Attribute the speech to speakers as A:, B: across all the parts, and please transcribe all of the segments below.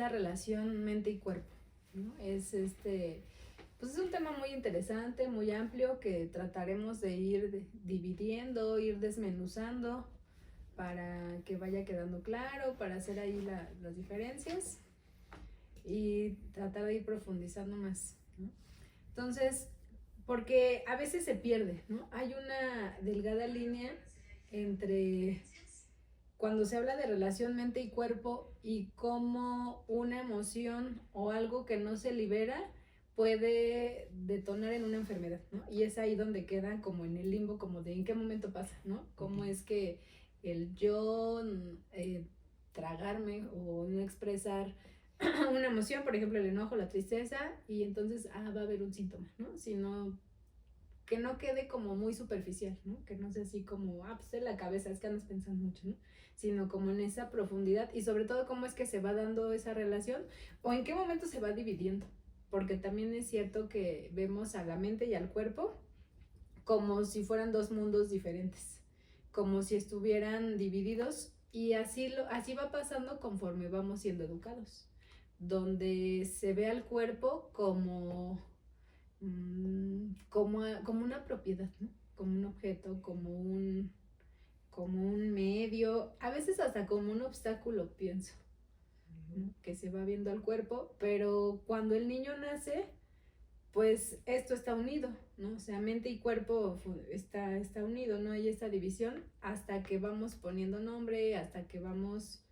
A: la relación mente y cuerpo, ¿no? Pues es un tema muy interesante, muy amplio, que trataremos de ir dividiendo, ir desmenuzando para que vaya quedando claro, para hacer ahí las diferencias y tratar de ir profundizando más, ¿no? Entonces, porque a veces se pierde, ¿no? Hay una delgada línea entre cuando se habla de relación mente y cuerpo y cómo una emoción o algo que no se libera puede detonar en una enfermedad, ¿no? Y es ahí donde queda como en el limbo, como de en qué momento pasa, ¿no? Cómo es que el yo tragarme o no expresar una emoción, por ejemplo el enojo, la tristeza, y entonces va a haber un síntoma, ¿no? Sino que no quede como muy superficial, ¿no? Que no sea así como, pues en la cabeza, es que andas pensando mucho, ¿no? Sino como en esa profundidad y sobre todo cómo es que se va dando esa relación o en qué momento se va dividiendo, porque también es cierto que vemos a la mente y al cuerpo como si fueran dos mundos diferentes, como si estuvieran divididos, y así va pasando conforme vamos siendo educados, donde se ve al cuerpo como una propiedad, ¿no? Como un objeto, como un medio, a veces hasta como un obstáculo, pienso, ¿no? Que se va viendo al cuerpo, pero cuando el niño nace, pues esto está unido, ¿no? O sea, mente y cuerpo está unido, no hay esta división hasta que vamos poniendo nombre, hasta que vamos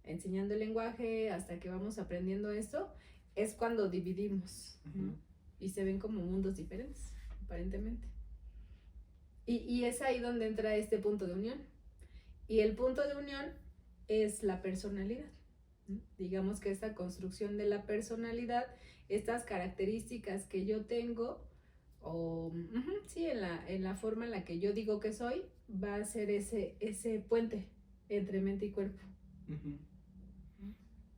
A: enseñando el lenguaje, hasta que vamos aprendiendo esto, es cuando dividimos, ¿no? Y se ven como mundos diferentes, aparentemente. Y es ahí donde entra este punto de unión. Y el punto de unión es la personalidad, ¿no? Digamos que esta construcción de la personalidad, estas características que yo tengo, sí, en la forma en la que yo digo que soy, va a ser ese puente entre mente y cuerpo.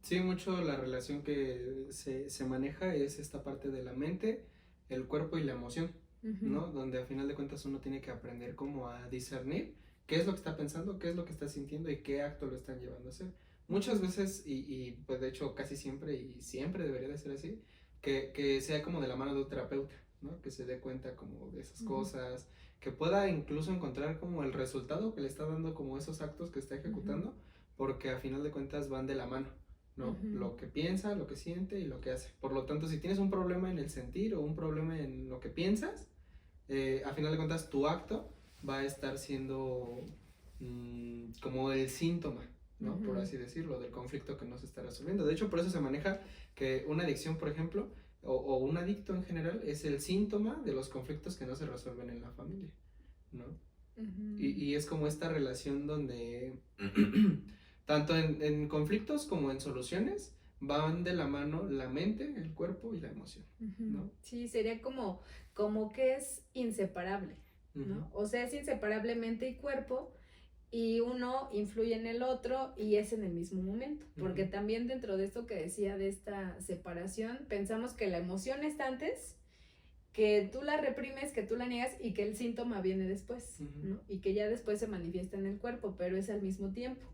B: Sí, mucho la relación que se maneja es esta parte de la mente, el cuerpo y la emoción, ¿no? Donde a final de cuentas uno tiene que aprender como a discernir qué es lo que está pensando, qué es lo que está sintiendo y qué acto lo están llevando a hacer. Muchas veces, y pues de hecho casi siempre, y siempre debería de ser así, que sea como de la mano de un terapeuta, ¿no? Que se dé cuenta como de esas cosas, que pueda incluso encontrar como el resultado que le está dando como esos actos que está ejecutando, porque a final de cuentas van de la mano, ¿no? Lo que piensa, lo que siente y lo que hace. Por lo tanto, si tienes un problema en el sentir o un problema en lo que piensas, a final de cuentas tu acto va a estar siendo como el síntoma, ¿no? Por así decirlo, del conflicto que no se está resolviendo. De hecho, por eso se maneja que una adicción, por ejemplo, o un adicto en general, es el síntoma de los conflictos que no se resuelven en la familia, ¿no? Y es como esta relación donde tanto en conflictos como en soluciones van de la mano la mente, el cuerpo y la emoción, ¿no?
A: Sí, sería como que es inseparable, ¿no? O sea, es inseparable mente y cuerpo, y uno influye en el otro y es en el mismo momento, porque también dentro de esto que decía de esta separación, pensamos que la emoción está antes, que tú la reprimes, que tú la niegas y que el síntoma viene después, ¿no? Y que ya después se manifiesta en el cuerpo, pero es al mismo tiempo.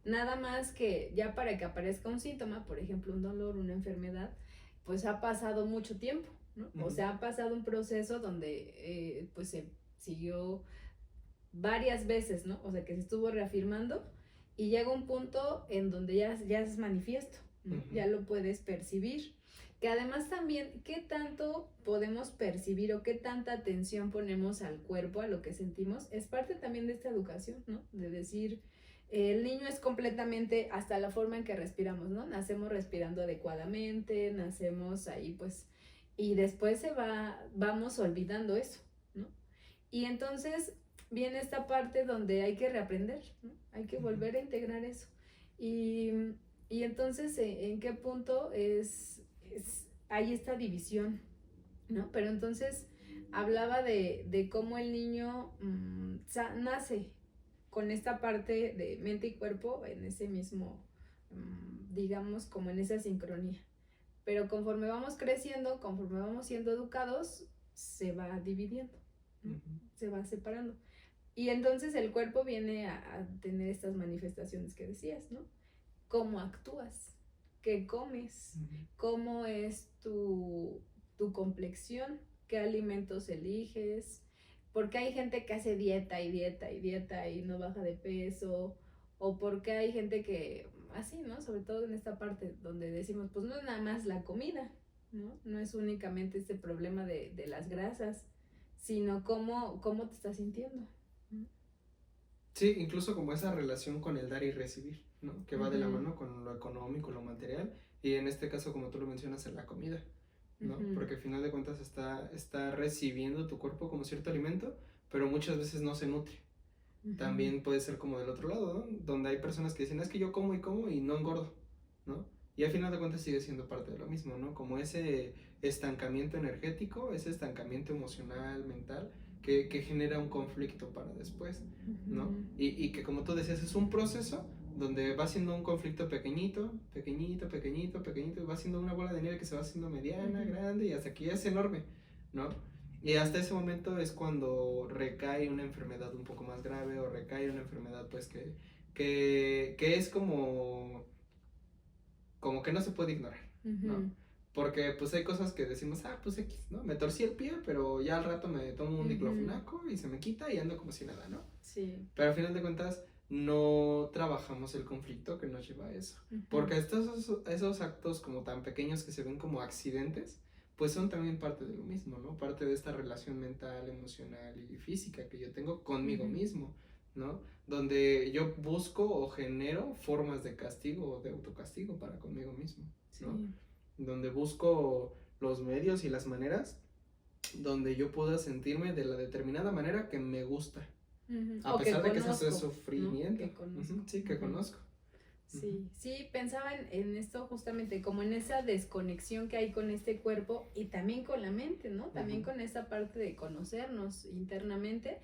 A: Nada más que ya para que aparezca un síntoma, por ejemplo un dolor, una enfermedad, pues ha pasado mucho tiempo, ¿no? O sea, ha pasado un proceso donde pues se siguió varias veces, ¿no? O sea, que se estuvo reafirmando y llega un punto en donde ya es manifiesto, ¿no? Ya lo puedes percibir. Que además también, ¿qué tanto podemos percibir o qué tanta atención ponemos al cuerpo, a lo que sentimos? Es parte también de esta educación, ¿no? De decir, el niño es completamente hasta la forma en que respiramos, ¿no? Nacemos respirando adecuadamente, nacemos ahí pues, y después vamos olvidando eso, ¿no? Y entonces viene esta parte donde hay que reaprender, ¿no? Hay que volver a integrar eso. Y, y entonces, ¿en qué punto hay esta división, ¿no? Pero entonces hablaba de cómo el niño nace con esta parte de mente y cuerpo en ese mismo, digamos, como en esa sincronía. Pero conforme vamos creciendo, conforme vamos siendo educados, se va dividiendo, ¿no? Se va separando. Y entonces el cuerpo viene a tener estas manifestaciones que decías, ¿no? ¿Cómo actúas? qué comes, cómo es tu complexión, qué alimentos eliges, porque hay gente que hace dieta y dieta y dieta y no baja de peso, o porque hay gente que, así, ¿no? Sobre todo en esta parte donde decimos, pues no es nada más la comida, ¿no? No es únicamente este problema de las grasas, sino cómo te estás sintiendo.
B: Sí, incluso como esa relación con el dar y recibir, ¿no? Que va de la mano con lo económico, lo material, y en este caso, como tú lo mencionas, en la comida, ¿no? Porque al final de cuentas está recibiendo tu cuerpo como cierto alimento, pero muchas veces no se nutre. También puede ser como del otro lado, ¿no? Donde hay personas que dicen, es que yo como y no engordo, ¿no? Y al final de cuentas sigue siendo parte de lo mismo, ¿no? Como ese estancamiento energético, ese estancamiento emocional, mental, que genera un conflicto para después, ¿no? Y que como tú decías, es un proceso donde va siendo un conflicto pequeñito, pequeñito, pequeñito, pequeñito, y va siendo una bola de nieve que se va haciendo mediana, grande, y hasta que ya es enorme, ¿no? Y hasta ese momento es cuando recae una enfermedad un poco más grave, o recae una enfermedad pues que es como que no se puede ignorar, ¿no? Porque pues hay cosas que decimos, pues X, ¿no? Me torcí el pie, pero ya al rato me tomo un diclofenaco y se me quita y ando como si nada, ¿no?
A: Sí.
B: Pero al final de cuentas no trabajamos el conflicto que nos lleva a eso. Porque esos actos como tan pequeños que se ven como accidentes, pues son también parte de lo mismo, ¿no? Parte de esta relación mental, emocional y física que yo tengo conmigo mismo, ¿no? Donde yo busco o genero formas de castigo o de autocastigo para conmigo mismo, ¿no? Sí. Donde busco los medios y las maneras donde yo pueda sentirme de la determinada manera que me gusta. A pesar de que eso es sufrimiento, ¿no? Que conozco. Sí, que conozco.
A: Sí, sí, pensaba en esto justamente, como en esa desconexión que hay con este cuerpo y también con la mente, ¿no? También con esa parte de conocernos internamente,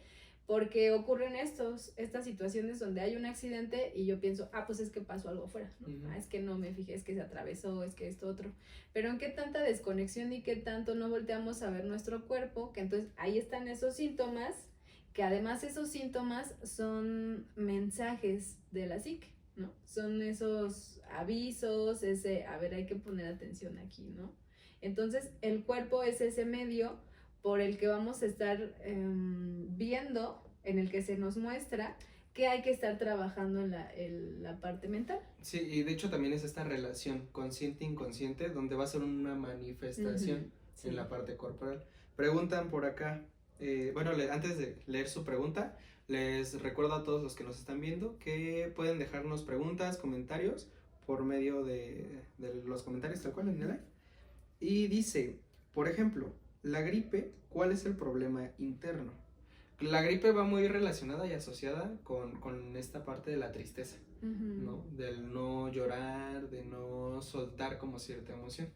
A: porque ocurren estas situaciones donde hay un accidente y yo pienso, pues es que pasó algo afuera, ¿no? Es que no me fijé, es que se atravesó, es que esto otro, pero en qué tanta desconexión y qué tanto no volteamos a ver nuestro cuerpo, que entonces ahí están esos síntomas, que además esos síntomas son mensajes de la psique, ¿no? Son esos avisos, a ver, hay que poner atención aquí, ¿no? Entonces, el cuerpo es ese medio por el que vamos a estar viendo, en el que se nos muestra que hay que estar trabajando en la parte mental.
B: Sí, y de hecho también es esta relación consciente-inconsciente, donde va a ser una manifestación en la parte corporal. Preguntan por acá, antes de leer su pregunta, les recuerdo a todos los que nos están viendo que pueden dejarnos preguntas, comentarios por medio de los comentarios tal cual en el live. Y dice, por ejemplo, la gripe, ¿cuál es el problema interno? La gripe va muy relacionada y asociada con esta parte de la tristeza, ¿no? Del no llorar, de no soltar como cierta emoción.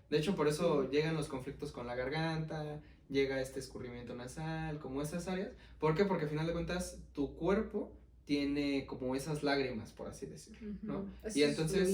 B: De hecho, por eso llegan los conflictos con la garganta, llega este escurrimiento nasal, como esas áreas. ¿Por qué? Porque al final de cuentas tu cuerpo tiene como esas lágrimas, por así decirlo, ¿no? Y entonces,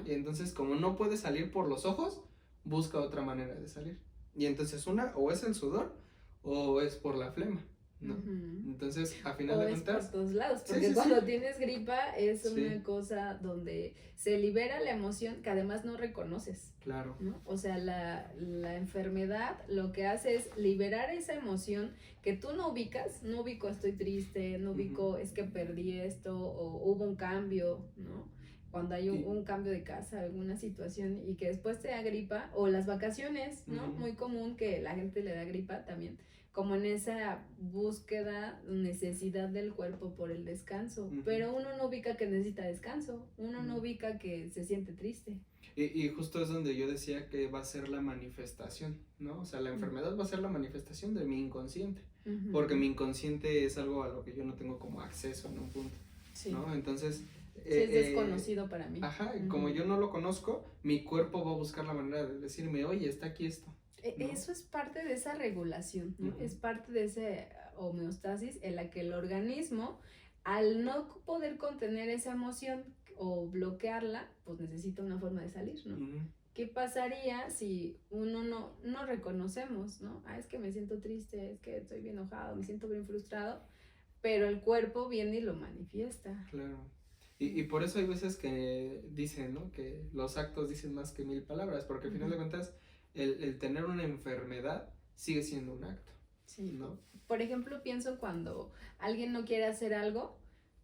B: y entonces como no puede salir por los ojos, busca otra manera de salir. Y entonces o es el sudor o es por la flema, ¿no? Entonces, a final de cuentas,
A: por todos lados, porque cuando tienes gripa es una cosa donde se libera la emoción que además no reconoces.
B: Claro.
A: ¿No? O sea, la enfermedad lo que hace es liberar esa emoción que tú no ubicas, no ubico estoy triste, no ubico es que perdí esto o hubo un cambio, ¿no? Cuando hay un cambio de casa, alguna situación y que después te da gripa, o las vacaciones, ¿no? Muy común que la gente le da gripa también, como en esa búsqueda, necesidad del cuerpo por el descanso, pero uno no ubica que necesita descanso, uno no ubica que se siente triste.
B: Y justo es donde yo decía que va a ser la manifestación, ¿no? O sea, la enfermedad va a ser la manifestación de mi inconsciente, porque mi inconsciente es algo a lo que yo no tengo como acceso en un punto, ¿no? Entonces...
A: es desconocido para mí.
B: Como yo no lo conozco, mi cuerpo va a buscar la manera de decirme, oye, está aquí esto.
A: ¿No? Eso es parte de esa regulación, ¿no? Es parte de esa homeostasis en la que el organismo, al no poder contener esa emoción o bloquearla, pues necesita una forma de salir, ¿no? ¿Qué pasaría si uno no reconocemos, ¿no? Es que me siento triste, es que estoy bien enojado, me siento bien frustrado, pero el cuerpo viene y lo manifiesta.
B: Claro. Y por eso hay veces que dicen, ¿no? Que los actos dicen más que 1000 palabras, porque al final de cuentas el tener una enfermedad sigue siendo un acto,
A: sí.
B: ¿no?
A: Por ejemplo, pienso cuando alguien no quiere hacer algo,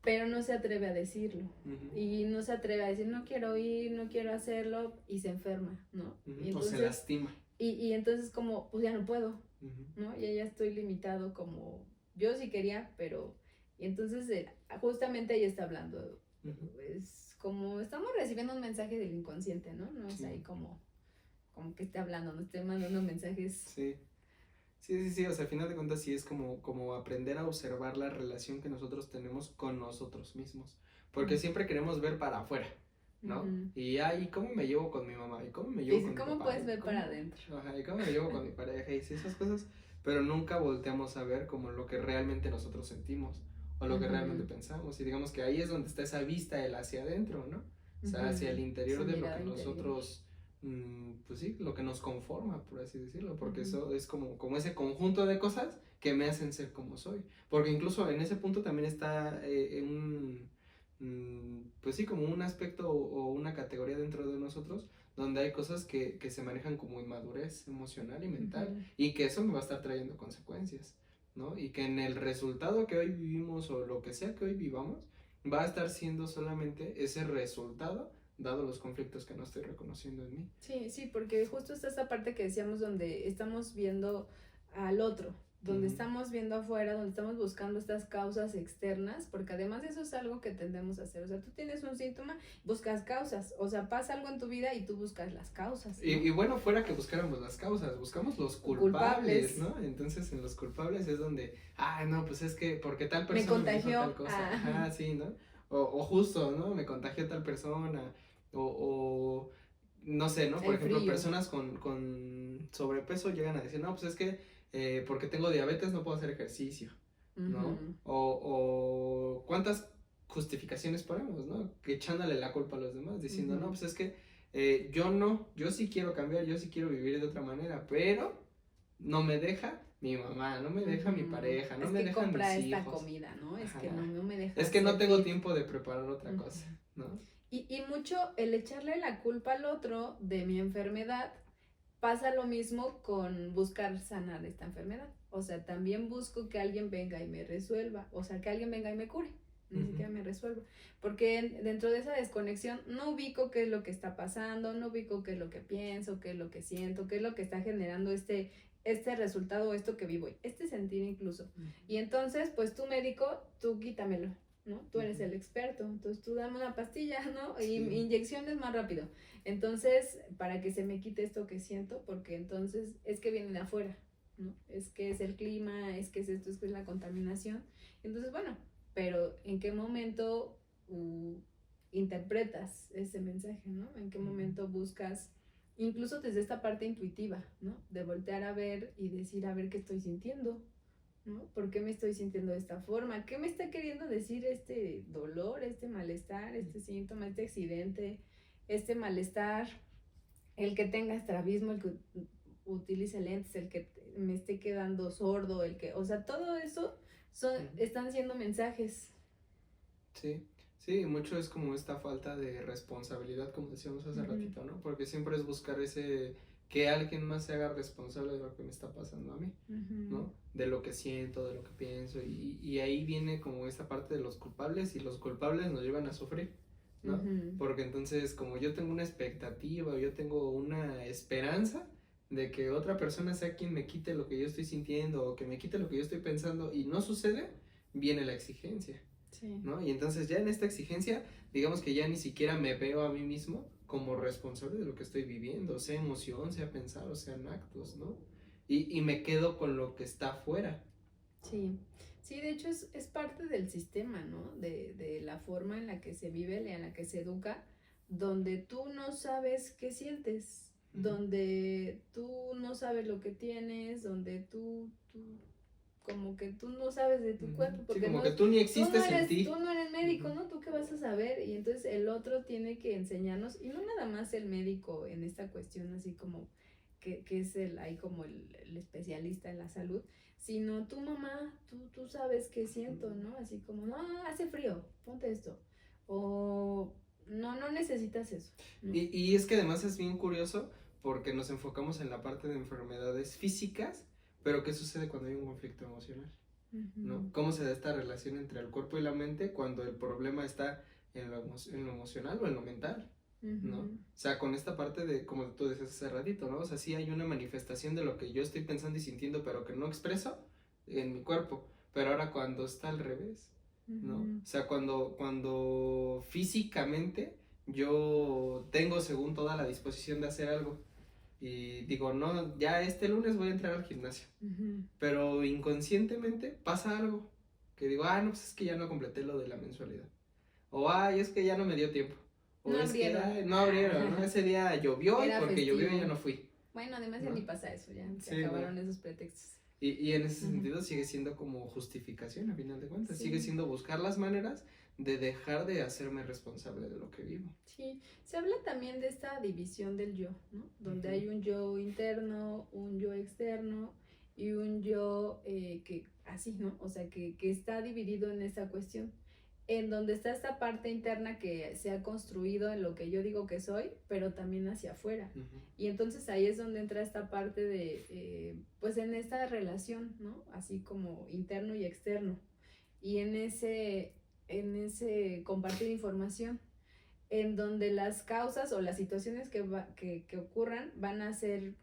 A: pero no se atreve a decirlo. Y no se atreve a decir, no quiero ir, no quiero hacerlo, y se enferma, ¿no? Y entonces,
B: o se lastima.
A: Y entonces como, pues ya no puedo, ¿no? Y ya estoy limitado como, yo sí quería, pero... Y entonces justamente ella está hablando, es como, estamos recibiendo un mensaje del inconsciente, ¿no? No es ahí como que esté hablando, no esté mandando mensajes.
B: Sí. Sí, o sea, al final de cuentas sí es como aprender a observar la relación que nosotros tenemos con nosotros mismos, porque siempre queremos ver para afuera, ¿no? Y ¿cómo me llevo con mi mamá? ¿Y cómo me llevo con mi papá?
A: ¿Cómo puedes ver para adentro?
B: Ajá, ¿y cómo me llevo con mi pareja? Y sí, esas cosas, pero nunca volteamos a ver como lo que realmente nosotros sentimos, o lo que realmente pensamos, y digamos que ahí es donde está esa vista, el hacia adentro, ¿no? O sea, hacia el interior de lo que nosotros... pues sí, lo que nos conforma, por así decirlo, porque eso es como ese conjunto de cosas que me hacen ser como soy, porque incluso en ese punto también está pues sí, como un aspecto o una categoría dentro de nosotros donde hay cosas que se manejan como inmadurez emocional y mental, y que eso me va a estar trayendo consecuencias, ¿no? Y que en el resultado que hoy vivimos o lo que sea que hoy vivamos, va a estar siendo solamente ese resultado dado los conflictos que no estoy reconociendo en mí.
A: Sí, porque justo está esta parte que decíamos donde estamos viendo al otro, donde estamos viendo afuera, donde estamos buscando estas causas externas, porque además eso es algo que tendemos a hacer, o sea, tú tienes un síntoma, buscas causas, o sea, pasa algo en tu vida y tú buscas las causas, ¿no?
B: Y bueno, fuera que buscáramos las causas, buscamos los culpables, ¿no? Entonces en los culpables es donde, no, pues es que porque tal persona
A: me contagió,
B: me dijo tal cosa, sí, ¿no? O justo, ¿no? Me contagió tal persona, o no sé, ¿no? Por ejemplo, personas con sobrepeso llegan a decir, no, pues es que porque tengo diabetes no puedo hacer ejercicio, ¿no? O cuántas justificaciones ponemos, ¿no? Que echándole la culpa a los demás, diciendo, no, pues es que yo sí quiero cambiar, yo sí quiero vivir de otra manera, pero no me deja mi mamá, no me deja mi pareja, no me dejan mis hijos. Es que compra esta
A: comida, ¿no? Es que no me deja.
B: Es que no tengo tiempo de preparar otra cosa, ¿no?
A: Y mucho el echarle la culpa al otro de mi enfermedad, pasa lo mismo con buscar sanar esta enfermedad. O sea, también busco que alguien venga y me resuelva, o sea, que alguien venga y me cure, ni siquiera me resuelva. Porque dentro de esa desconexión no ubico qué es lo que está pasando, no ubico qué es lo que pienso, qué es lo que siento, qué es lo que está generando este resultado, esto que vivo, este sentir incluso. Y entonces, pues tú médico, tú quítamelo, ¿no? Tú eres el experto, entonces tú dame una pastilla, ¿no? Y inyecciones más rápido. Entonces, para que se me quite esto que siento, porque entonces es que viene de afuera, ¿no? Es que es el clima, es que es esto, es que es la contaminación. Entonces, bueno, pero ¿en qué momento interpretas ese mensaje, ¿no? ¿En qué momento buscas, incluso desde esta parte intuitiva, ¿no? De voltear a ver y decir, a ver qué estoy sintiendo, ¿no? ¿Por qué me estoy sintiendo de esta forma? ¿Qué me está queriendo decir este dolor, este malestar, este síntoma, este accidente, este malestar, el que tenga estrabismo, el que utilice lentes, el que me esté quedando sordo, el que, o sea, todo eso están siendo mensajes.
B: Sí, mucho es como esta falta de responsabilidad, como decíamos hace ratito, ¿no? Porque siempre es buscar que alguien más se haga responsable de lo que me está pasando a mí, ¿no? De lo que siento, de lo que pienso, y ahí viene como esta parte de los culpables, y los culpables nos llevan a sufrir, ¿no? Porque entonces como yo tengo una expectativa, yo tengo una esperanza de que otra persona sea quien me quite lo que yo estoy sintiendo, o que me quite lo que yo estoy pensando, y no sucede, viene la exigencia. ¿No? Y entonces ya en esta exigencia, digamos que ya ni siquiera me veo a mí mismo como responsable de lo que estoy viviendo, sea emoción, sea pensar, o sean actos, ¿no? Y me quedo con lo que está afuera.
A: Sí, de hecho es parte del sistema, ¿no? De la forma en la que se vive, en la que se educa, donde tú no sabes qué sientes, donde tú no sabes lo que tienes, donde tú como que tú no sabes de tu cuerpo, porque
B: como que tú ni existes
A: en
B: ti.
A: Tú no eres médico, ¿no? ¿Tú qué vas a saber? Y entonces el otro tiene que enseñarnos, y no nada más el médico en esta cuestión así como que es ahí como el especialista en la salud, sino tu mamá, tú sabes qué siento, ¿no? Así como, no, hace frío, ponte esto. o no necesitas eso. ¿No?
B: Y es que además es bien curioso porque nos enfocamos en la parte de enfermedades físicas, pero ¿qué sucede cuando hay un conflicto emocional? ¿No? ¿Cómo se da esta relación entre el cuerpo y la mente cuando el problema está en lo emocional o en lo mental? ¿No? O sea, con esta parte de, como tú decías hace ratito, ¿no? O sea, sí hay una manifestación de lo que yo estoy pensando y sintiendo, pero que no expreso en mi cuerpo. Pero ahora cuando está al revés, ¿no? O sea, cuando físicamente yo tengo según toda la disposición de hacer algo y digo, no, ya este lunes voy a entrar al gimnasio, pero inconscientemente pasa algo que digo, no, pues es que ya no completé lo de la mensualidad, o es que ya no me dio tiempo, o
A: no
B: es
A: abrieron.
B: que no abrieron, ¿no? Ese día llovió y porque
A: festivo.
B: llovió ya no fui.
A: Bueno, además ya ni pasa eso, ya se
B: Sí,
A: acabaron esos pretextos.
B: Y en ese sentido sigue siendo como justificación a final de cuentas, sigue siendo buscar las maneras de dejar de hacerme responsable de lo que vivo.
A: Sí, se habla también de esta división del yo, ¿no? Donde hay un yo interno, un yo externo y un yo que así, ¿no? O sea, que está dividido en esa cuestión, en donde está esta parte interna que se ha construido en lo que yo digo que soy, pero también hacia afuera. Y entonces ahí es donde entra esta parte de, pues en esta relación, ¿no? Así como interno y externo. Y en ese compartir información, en donde las causas o las situaciones que ocurran van a ser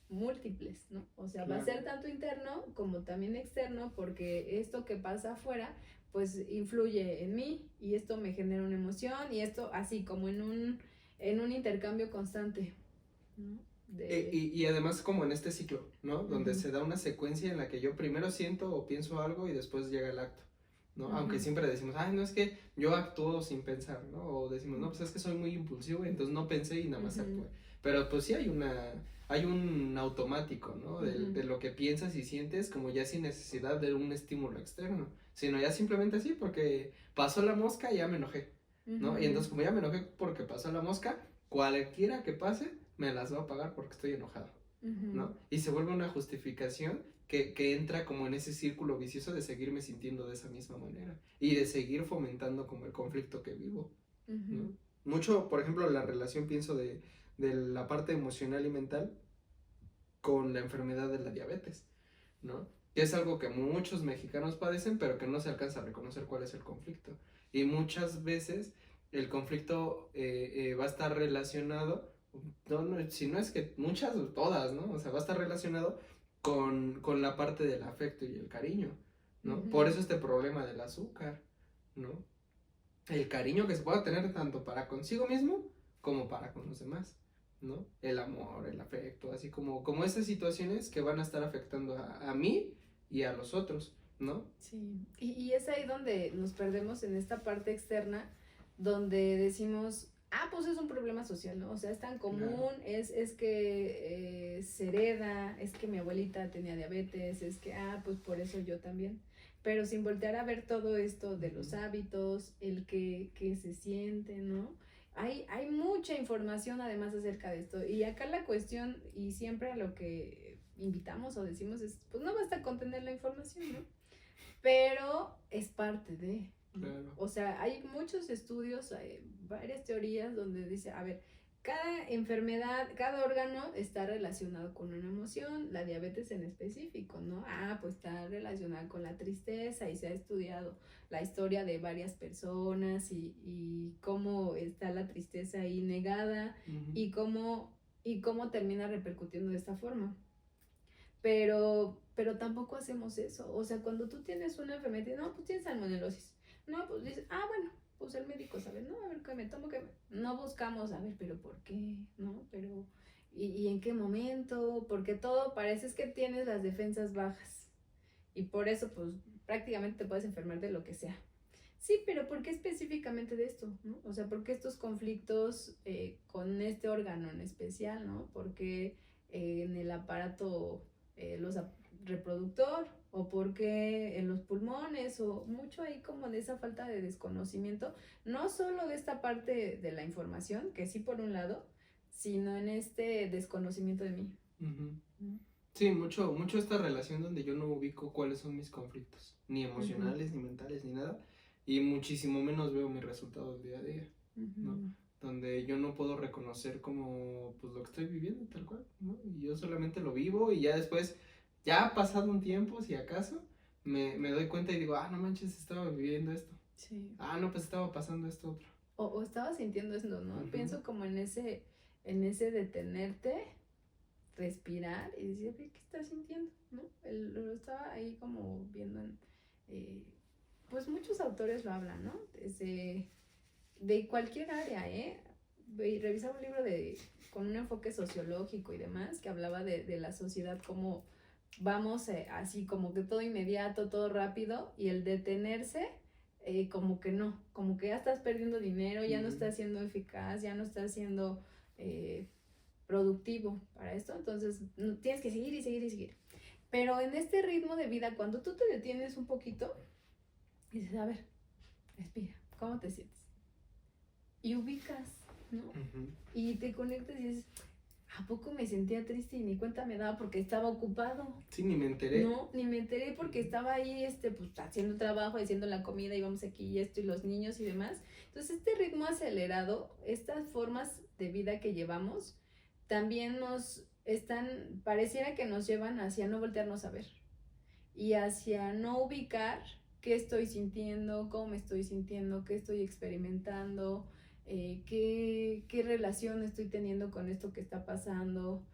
A: múltiples, ¿no? O sea, va a ser tanto interno como también externo, porque esto que pasa afuera, pues influye en mí y esto me genera una emoción y esto así como en un intercambio constante, ¿no?
B: Y además como en este ciclo, ¿no? Donde se da una secuencia en la que yo primero siento o pienso algo y después llega el acto, ¿no? Aunque siempre decimos, no, es que yo actúo sin pensar, ¿no? O decimos, no, pues es que soy muy impulsivo y entonces no pensé y nada más actué. Pero pues sí hay un automático, ¿no? De lo que piensas y sientes como ya sin necesidad de un estímulo externo, sino ya simplemente así porque pasó la mosca y ya me enojé, ¿no? Y entonces como ya me enojé porque pasó la mosca, cualquiera que pase me las va a pagar porque estoy enojado, ¿no? Y se vuelve una justificación que entra como en ese círculo vicioso de seguirme sintiendo de esa misma manera y de seguir fomentando como el conflicto que vivo, ¿no? Mucho, por ejemplo, la relación, pienso, de la parte emocional y mental con la enfermedad de la diabetes, ¿no? Que es algo que muchos mexicanos padecen, pero que no se alcanza a reconocer cuál es el conflicto. Y muchas veces el conflicto va a estar relacionado, si no es que muchas, todas, ¿no? O sea, va a estar relacionado con la parte del afecto y el cariño, ¿no? Por eso este problema del azúcar, ¿no? El cariño que se pueda tener tanto para consigo mismo como para con los demás, ¿no? El amor, el afecto, así como esas situaciones que van a estar afectando a mí y a los otros, ¿no?
A: Sí, y es ahí donde nos perdemos en esta parte externa, donde decimos, pues es un problema social, ¿no? O sea, es tan común, claro. es que se hereda, es que mi abuelita tenía diabetes, es que, pues por eso yo también. Pero sin voltear a ver todo esto de los hábitos, el que se siente, ¿no? Hay mucha información además acerca de esto. Y acá la cuestión, y siempre a lo que invitamos o decimos es, pues no basta con tener la información, ¿no? Pero es parte de, ¿no? Claro. O sea, hay muchos estudios, hay varias teorías donde dice, a ver, cada enfermedad, cada órgano está relacionado con una emoción, la diabetes en específico, ¿no? Pues está relacionada con la tristeza y se ha estudiado la historia de varias personas y cómo está la tristeza ahí negada y cómo termina repercutiendo de esta forma. Pero tampoco hacemos eso. O sea, cuando tú tienes una enfermedad, no, pues tienes salmonelosis. No, pues dices, bueno, pues el médico sabe, no, a ver, que me tomo, que no buscamos, a ver, pero ¿por qué? ¿No? Pero, ¿y en qué momento? Porque todo parece es que tienes las defensas bajas. Y por eso, pues, prácticamente te puedes enfermar de lo que sea. Sí, pero ¿por qué específicamente de esto? ¿No? O sea, ¿por qué estos conflictos con este órgano en especial? ¿No? ¿Por qué en el aparato reproductor? ¿O por qué en los pulmones? O mucho ahí como de esa falta de desconocimiento, no solo de esta parte de la información, que sí por un lado, sino en este desconocimiento de mí.
B: Sí, mucho esta relación donde yo no ubico cuáles son mis conflictos, ni emocionales, ni mentales, ni nada. y muchísimo menos veo mis resultados día a día, ¿no? Donde yo no puedo reconocer como pues lo que estoy viviendo tal cual, ¿no? Y yo solamente lo vivo y ya después, ya ha pasado un tiempo, si acaso, me doy cuenta y digo, no manches, estaba viviendo esto.
A: Sí.
B: No, pues estaba pasando esto otro.
A: O estaba sintiendo esto, ¿no? Pienso como en ese detenerte, respirar y decir, ¿qué estás sintiendo? ¿No? Lo estaba ahí como viendo en, pues muchos autores lo hablan, ¿no? De cualquier área, revisaba un libro con un enfoque sociológico y demás, que hablaba de la sociedad como vamos así como que todo inmediato, todo rápido, y el detenerse, como que no, como que ya estás perdiendo dinero, ya no estás siendo eficaz, ya no estás siendo productivo para esto, entonces tienes que seguir y seguir y seguir. Pero en este ritmo de vida, cuando tú te detienes un poquito, dices, a ver, respira, ¿cómo te sientes? Y ubicas, ¿no? Y te conectas y dices, ¿a poco me sentía triste y ni cuenta me daba porque estaba ocupado?
B: Sí, ni me enteré.
A: No, ni me enteré porque estaba ahí, pues, haciendo trabajo, haciendo la comida, íbamos aquí y esto, y los niños y demás. Entonces, este ritmo acelerado, estas formas de vida que llevamos, también pareciera que nos llevan hacia no voltearnos a ver. Y hacia no ubicar qué estoy sintiendo, cómo me estoy sintiendo, qué estoy experimentando, qué relación estoy teniendo con esto que está pasando,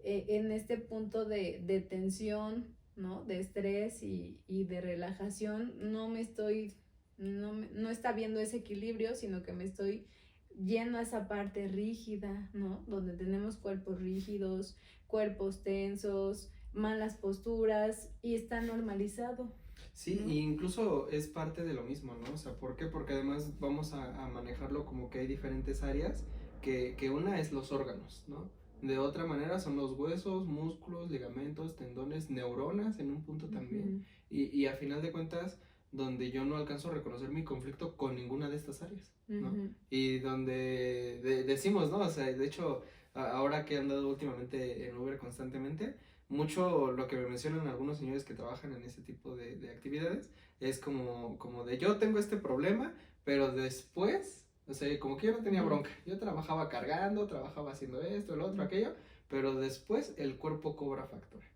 A: en este punto de tensión, ¿no? De estrés y de relajación, no está viendo ese equilibrio, sino que me estoy yendo a esa parte rígida, ¿no? Donde tenemos cuerpos rígidos, cuerpos tensos, malas posturas, y está normalizado.
B: Sí, ¿no? Y incluso es parte de lo mismo, ¿no? O sea, ¿por qué? Porque además vamos a manejarlo como que hay diferentes áreas, que una es los órganos, ¿no? De otra manera son los huesos, músculos, ligamentos, tendones, neuronas en un punto también. Y a final de cuentas, donde yo no alcanzo a reconocer mi conflicto con ninguna de estas áreas, ¿no? Y donde decimos, ¿no? O sea, de hecho, ahora que he andado últimamente en Uber constantemente, mucho lo que me mencionan algunos señores que trabajan en ese tipo de actividades es como de yo tengo este problema, pero después, o sea, como que yo no tenía bronca, yo trabajaba cargando, trabajaba haciendo esto, el otro, aquello, pero después el cuerpo cobra factura,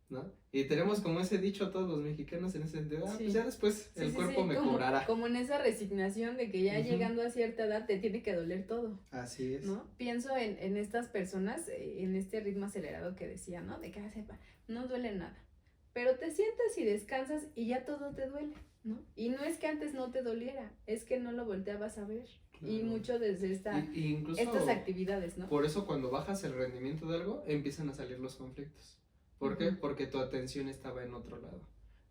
B: ¿no? Y tenemos como ese dicho todos los mexicanos en ese sentido, pues ya después el cuerpo me cobrará.
A: Como en esa resignación de que ya llegando a cierta edad te tiene que doler todo.
B: Así es.
A: ¿No? Pienso en estas personas, en este ritmo acelerado que decía, ¿no? De que sepa, no duele nada. Pero te sientas y descansas y ya todo te duele, ¿no? Y no es que antes no te doliera, es que no lo volteabas a ver. Claro. Y mucho desde estas actividades, ¿no?
B: Por eso cuando bajas el rendimiento de algo, empiezan a salir los conflictos. ¿Por qué? Porque tu atención estaba en otro lado,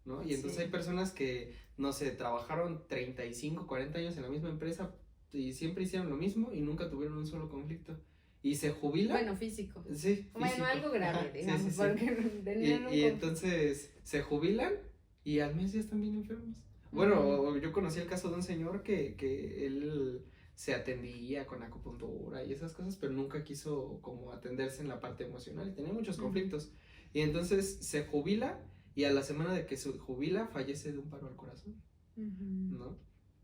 B: ¿no? Y entonces hay personas que, no sé, trabajaron 35, 40 años en la misma empresa y siempre hicieron lo mismo y nunca tuvieron un solo conflicto. Y se jubilan.
A: Bueno, físico.
B: Sí,
A: bueno, físico. Algo grave, digamos,
B: sí.
A: Porque
B: y entonces se jubilan y al mes ya están bien enfermos. Bueno, yo conocí el caso de un señor que él se atendía con acupuntura y esas cosas, pero nunca quiso como atenderse en la parte emocional y tenía muchos conflictos. Y entonces se jubila y a la semana de que se jubila fallece de un paro al corazón, ¿no?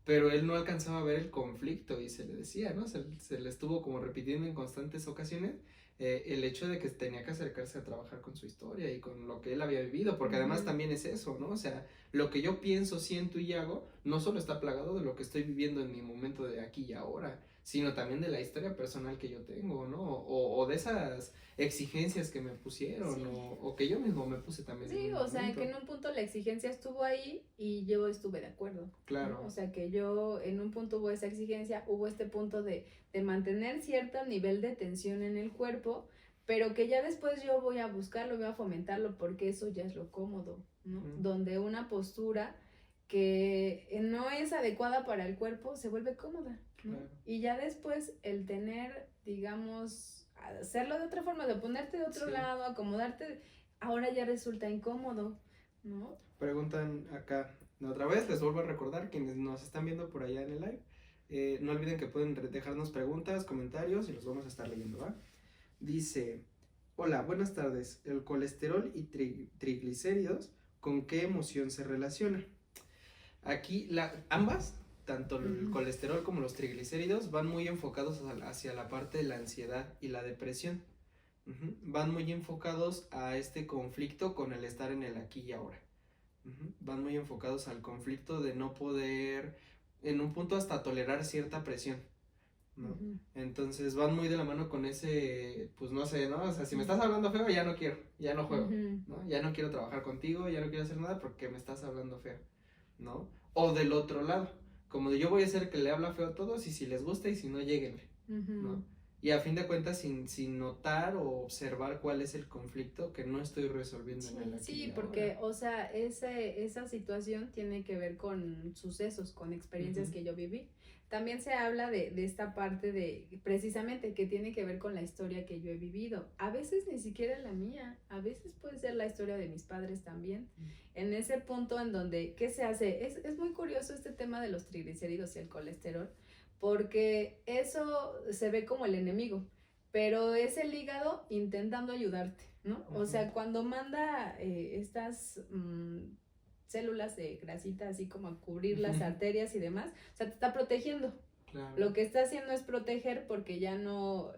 B: Pero él no alcanzaba a ver el conflicto y se le decía, ¿no? Se le estuvo como repitiendo en constantes ocasiones el hecho de que tenía que acercarse a trabajar con su historia y con lo que él había vivido, porque además también es eso, ¿no? O sea, lo que yo pienso, siento y hago no solo está plagado de lo que estoy viviendo en mi momento de aquí y ahora, sino también de la historia personal que yo tengo, ¿no? O de esas exigencias que me pusieron, o que yo mismo me puse también.
A: Sí, o sea, que en un punto la exigencia estuvo ahí y yo estuve de acuerdo.
B: Claro.
A: ¿no? O sea, que yo en un punto hubo esa exigencia, hubo este punto de mantener cierto nivel de tensión en el cuerpo, pero que ya después yo voy a buscarlo, voy a fomentarlo porque eso ya es lo cómodo, ¿no? Donde una postura que no es adecuada para el cuerpo se vuelve cómoda, ¿no? Claro. Y ya después el tener, digamos, hacerlo de otra forma, de ponerte de otro lado, acomodarte, ahora ya resulta incómodo, ¿no?
B: Preguntan acá, otra vez les vuelvo a recordar, quienes nos están viendo por allá en el live, no olviden que pueden dejarnos preguntas, comentarios y los vamos a estar leyendo, ¿va? Dice, hola, buenas tardes, el colesterol y triglicéridos, ¿con qué emoción se relaciona? Aquí ambas, tanto el colesterol como los triglicéridos, van muy enfocados hacia la parte de la ansiedad y la depresión. Van muy enfocados a este conflicto con el estar en el aquí y ahora. Van muy enfocados al conflicto de no poder, en un punto hasta tolerar cierta presión, ¿no? Entonces van muy de la mano con ese, pues no sé, ¿no? O sea, si me estás hablando feo, ya no quiero, ya no juego, ¿no? Ya no quiero trabajar contigo, ya no quiero hacer nada porque me estás hablando feo, ¿no? O del otro lado, como de yo voy a ser el que le habla feo a todos y si les gusta y si no, lléguenle, ¿no? Y a fin de cuentas sin notar o observar cuál es el conflicto que no estoy resolviendo en el aquí
A: Sí,
B: y
A: porque,
B: ahora.
A: o sea, esa situación tiene que ver con sucesos, con experiencias que yo viví. También se habla de esta parte de, precisamente, que tiene que ver con la historia que yo he vivido. A veces ni siquiera la mía, a veces puede ser la historia de mis padres también. En ese punto en donde, ¿qué se hace? Es muy curioso este tema de los triglicéridos y el colesterol, porque eso se ve como el enemigo, pero es el hígado intentando ayudarte, ¿no? O sea, cuando manda estas células de grasita así como a cubrir las arterias y demás, o sea, te está protegiendo. Claro. Lo que está haciendo es proteger porque ya no...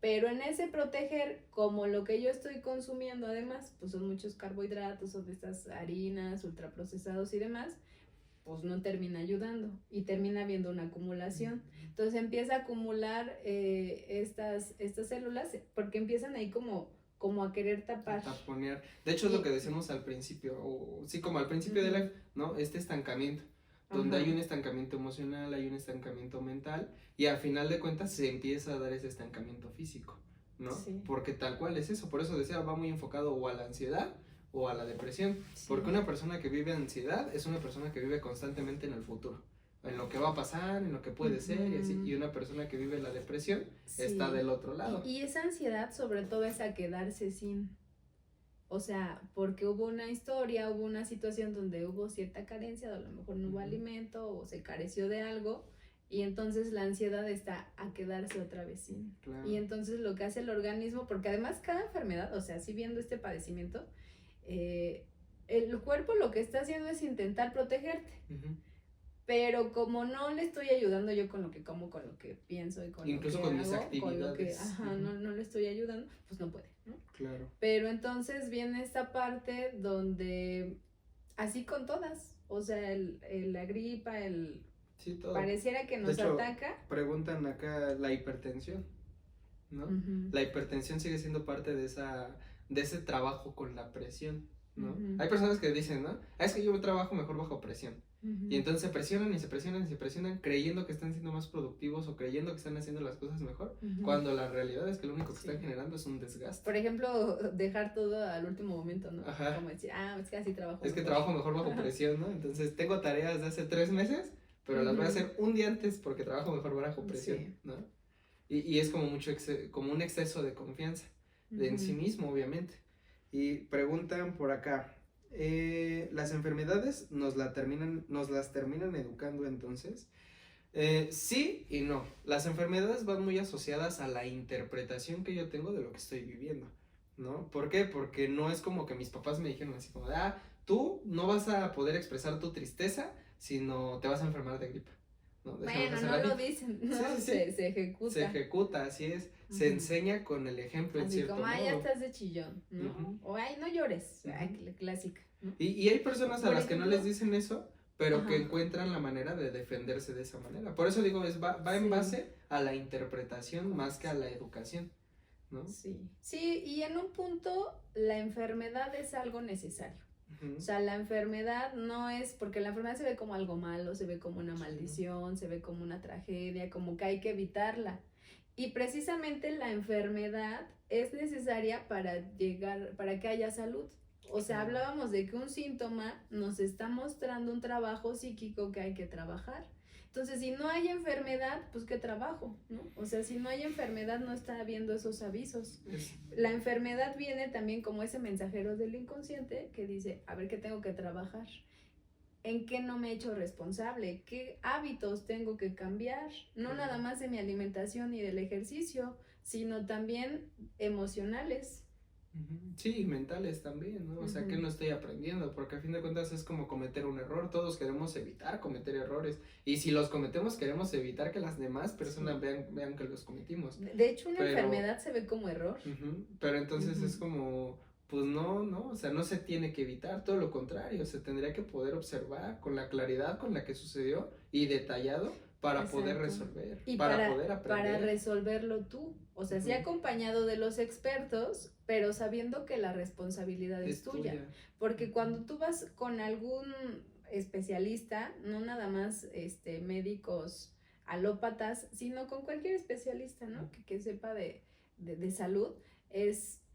A: Pero en ese proteger, como lo que yo estoy consumiendo además, pues son muchos carbohidratos, son de estas harinas, ultraprocesados y demás, pues no termina ayudando y termina habiendo una acumulación. Entonces empieza a acumular estas células porque empiezan ahí como a querer tapar.
B: Taponear. De hecho, es lo que decimos al principio, o sí, como al principio de live, ¿no? Este estancamiento, donde hay un estancamiento emocional, hay un estancamiento mental, y al final de cuentas se empieza a dar ese estancamiento físico, ¿no? Sí. Porque tal cual es eso, por eso decía, va muy enfocado o a la ansiedad o a la depresión, porque una persona que vive ansiedad es una persona que vive constantemente en el futuro, en lo que va a pasar, en lo que puede ser y así, y una persona que vive la depresión está del otro lado.
A: Y esa ansiedad sobre todo es a quedarse sin, o sea, porque hubo una historia, hubo una situación donde hubo cierta carencia, a lo mejor no hubo alimento o se careció de algo, y entonces la ansiedad está a quedarse otra vez sin. Claro. Y entonces lo que hace el organismo, porque además cada enfermedad, o sea, si viendo este padecimiento, el cuerpo lo que está haciendo es intentar protegerte, pero como no le estoy ayudando yo con lo que como, con lo que pienso y con
B: incluso
A: lo que
B: con
A: hago,
B: mis actividades,
A: con lo que, no le estoy ayudando, pues no puede, ¿no?
B: Claro.
A: Pero entonces viene esta parte donde, así con todas, o sea, la gripa,
B: sí, todo.
A: Pareciera que nos ataca.
B: Preguntan acá la hipertensión, ¿no? La hipertensión sigue siendo parte de ese trabajo con la presión, ¿no? Hay personas que dicen, ¿no? Es que yo trabajo mejor bajo presión. Y entonces se presionan y se presionan y se presionan creyendo que están siendo más productivos o creyendo que están haciendo las cosas mejor, cuando la realidad es que lo único que están generando es un desgaste.
A: Por ejemplo, dejar todo al último momento, ¿no? Ajá. Como decir, es que así trabajo
B: mejor. Que trabajo mejor bajo presión, ¿no? Entonces tengo tareas de hace 3 meses, pero las voy a hacer un día antes porque trabajo mejor bajo presión, ¿no? Y es como como un exceso de confianza en sí mismo, obviamente. Y preguntan por acá, las enfermedades nos las terminan educando entonces. Sí y no. Las enfermedades van muy asociadas a la interpretación que yo tengo de lo que estoy viviendo, ¿no? ¿Por qué? Porque no es como que mis papás me dijeron así como, tú no vas a poder expresar tu tristeza, sino te vas a enfermar de gripa, ¿no?
A: Bueno, no lo dicen, no, sí. Se ejecuta.
B: Se ejecuta, así es. Se enseña con el ejemplo,
A: así
B: en cierto modo.
A: Así como, ya estás de chillón, ¿no? O, no llores, la clásica, ¿no?
B: Y hay personas a las que no les dicen eso, pero que encuentran la manera de defenderse de esa manera. Por eso digo, va en base a la interpretación más que a la educación, ¿no?
A: Sí, y en un punto la enfermedad es algo necesario. O sea, la enfermedad no es, porque la enfermedad se ve como algo malo, se ve como una maldición, se ve como una tragedia, como que hay que evitarla. Y precisamente la enfermedad es necesaria para que haya salud. O sea, hablábamos de que un síntoma nos está mostrando un trabajo psíquico que hay que trabajar. Entonces, si no hay enfermedad, pues ¿qué trabajo? ¿No? O sea, si no hay enfermedad, no está habiendo esos avisos. La enfermedad viene también como ese mensajero del inconsciente que dice, a ver, ¿qué tengo que trabajar? ¿En qué no me he hecho responsable? ¿Qué hábitos tengo que cambiar? No nada más de mi alimentación y del ejercicio, sino también emocionales.
B: Sí, mentales también, ¿no? O sea, que no estoy aprendiendo, porque a fin de cuentas es como cometer un error, todos queremos evitar cometer errores, y si los cometemos queremos evitar que las demás personas vean que los cometimos.
A: De hecho, una enfermedad se ve como error.
B: Pero entonces es como, pues no, o sea, no se tiene que evitar, todo lo contrario, se tendría que poder observar con la claridad con la que sucedió y detallado para poder resolver,
A: y
B: para poder aprender.
A: Para resolverlo tú, o sea, sí acompañado de los expertos, pero sabiendo que la responsabilidad es tuya. Porque cuando tú vas con algún especialista, no nada más médicos alópatas, sino con cualquier especialista, ¿no? Que sepa de salud,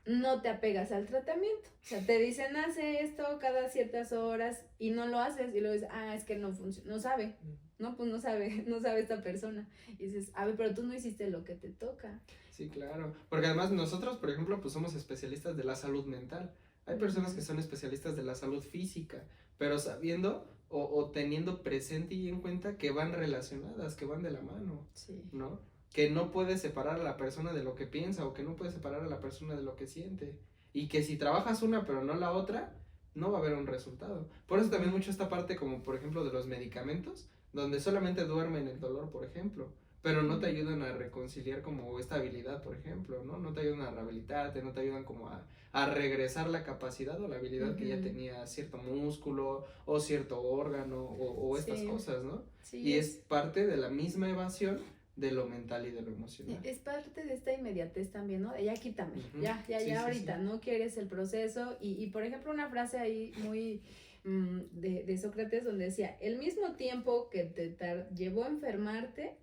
A: no te apegas al tratamiento. O sea, te dicen, hace esto cada ciertas horas y no lo haces y luego dices, es que no funciona, no sabe. No, pues no sabe esta persona. Y dices, pero tú no hiciste lo que te toca.
B: Sí, claro. Porque además nosotros, por ejemplo, pues somos especialistas de la salud mental. Hay personas que son especialistas de la salud física, pero sabiendo o teniendo presente y en cuenta que van relacionadas, que van de la mano, ¿no? Que no puedes separar a la persona de lo que piensa o que no puedes separar a la persona de lo que siente. Y que si trabajas una pero no la otra, no va a haber un resultado. Por eso también mucho esta parte como por ejemplo de los medicamentos, donde solamente duermen el dolor, por ejemplo, pero no te ayudan a reconciliar como esta habilidad, por ejemplo, ¿no? No te ayudan a rehabilitarte, no te ayudan como a regresar la capacidad o la habilidad que ya tenía cierto músculo o cierto órgano o estas cosas, ¿no? Sí, y es parte de la misma evasión de lo mental y de lo emocional.
A: Es parte de esta inmediatez también, ¿no? Ya quítame, ya ahorita, no quieres el proceso. Y por ejemplo, una frase ahí muy de Sócrates donde decía, el mismo tiempo que te llevó a enfermarte,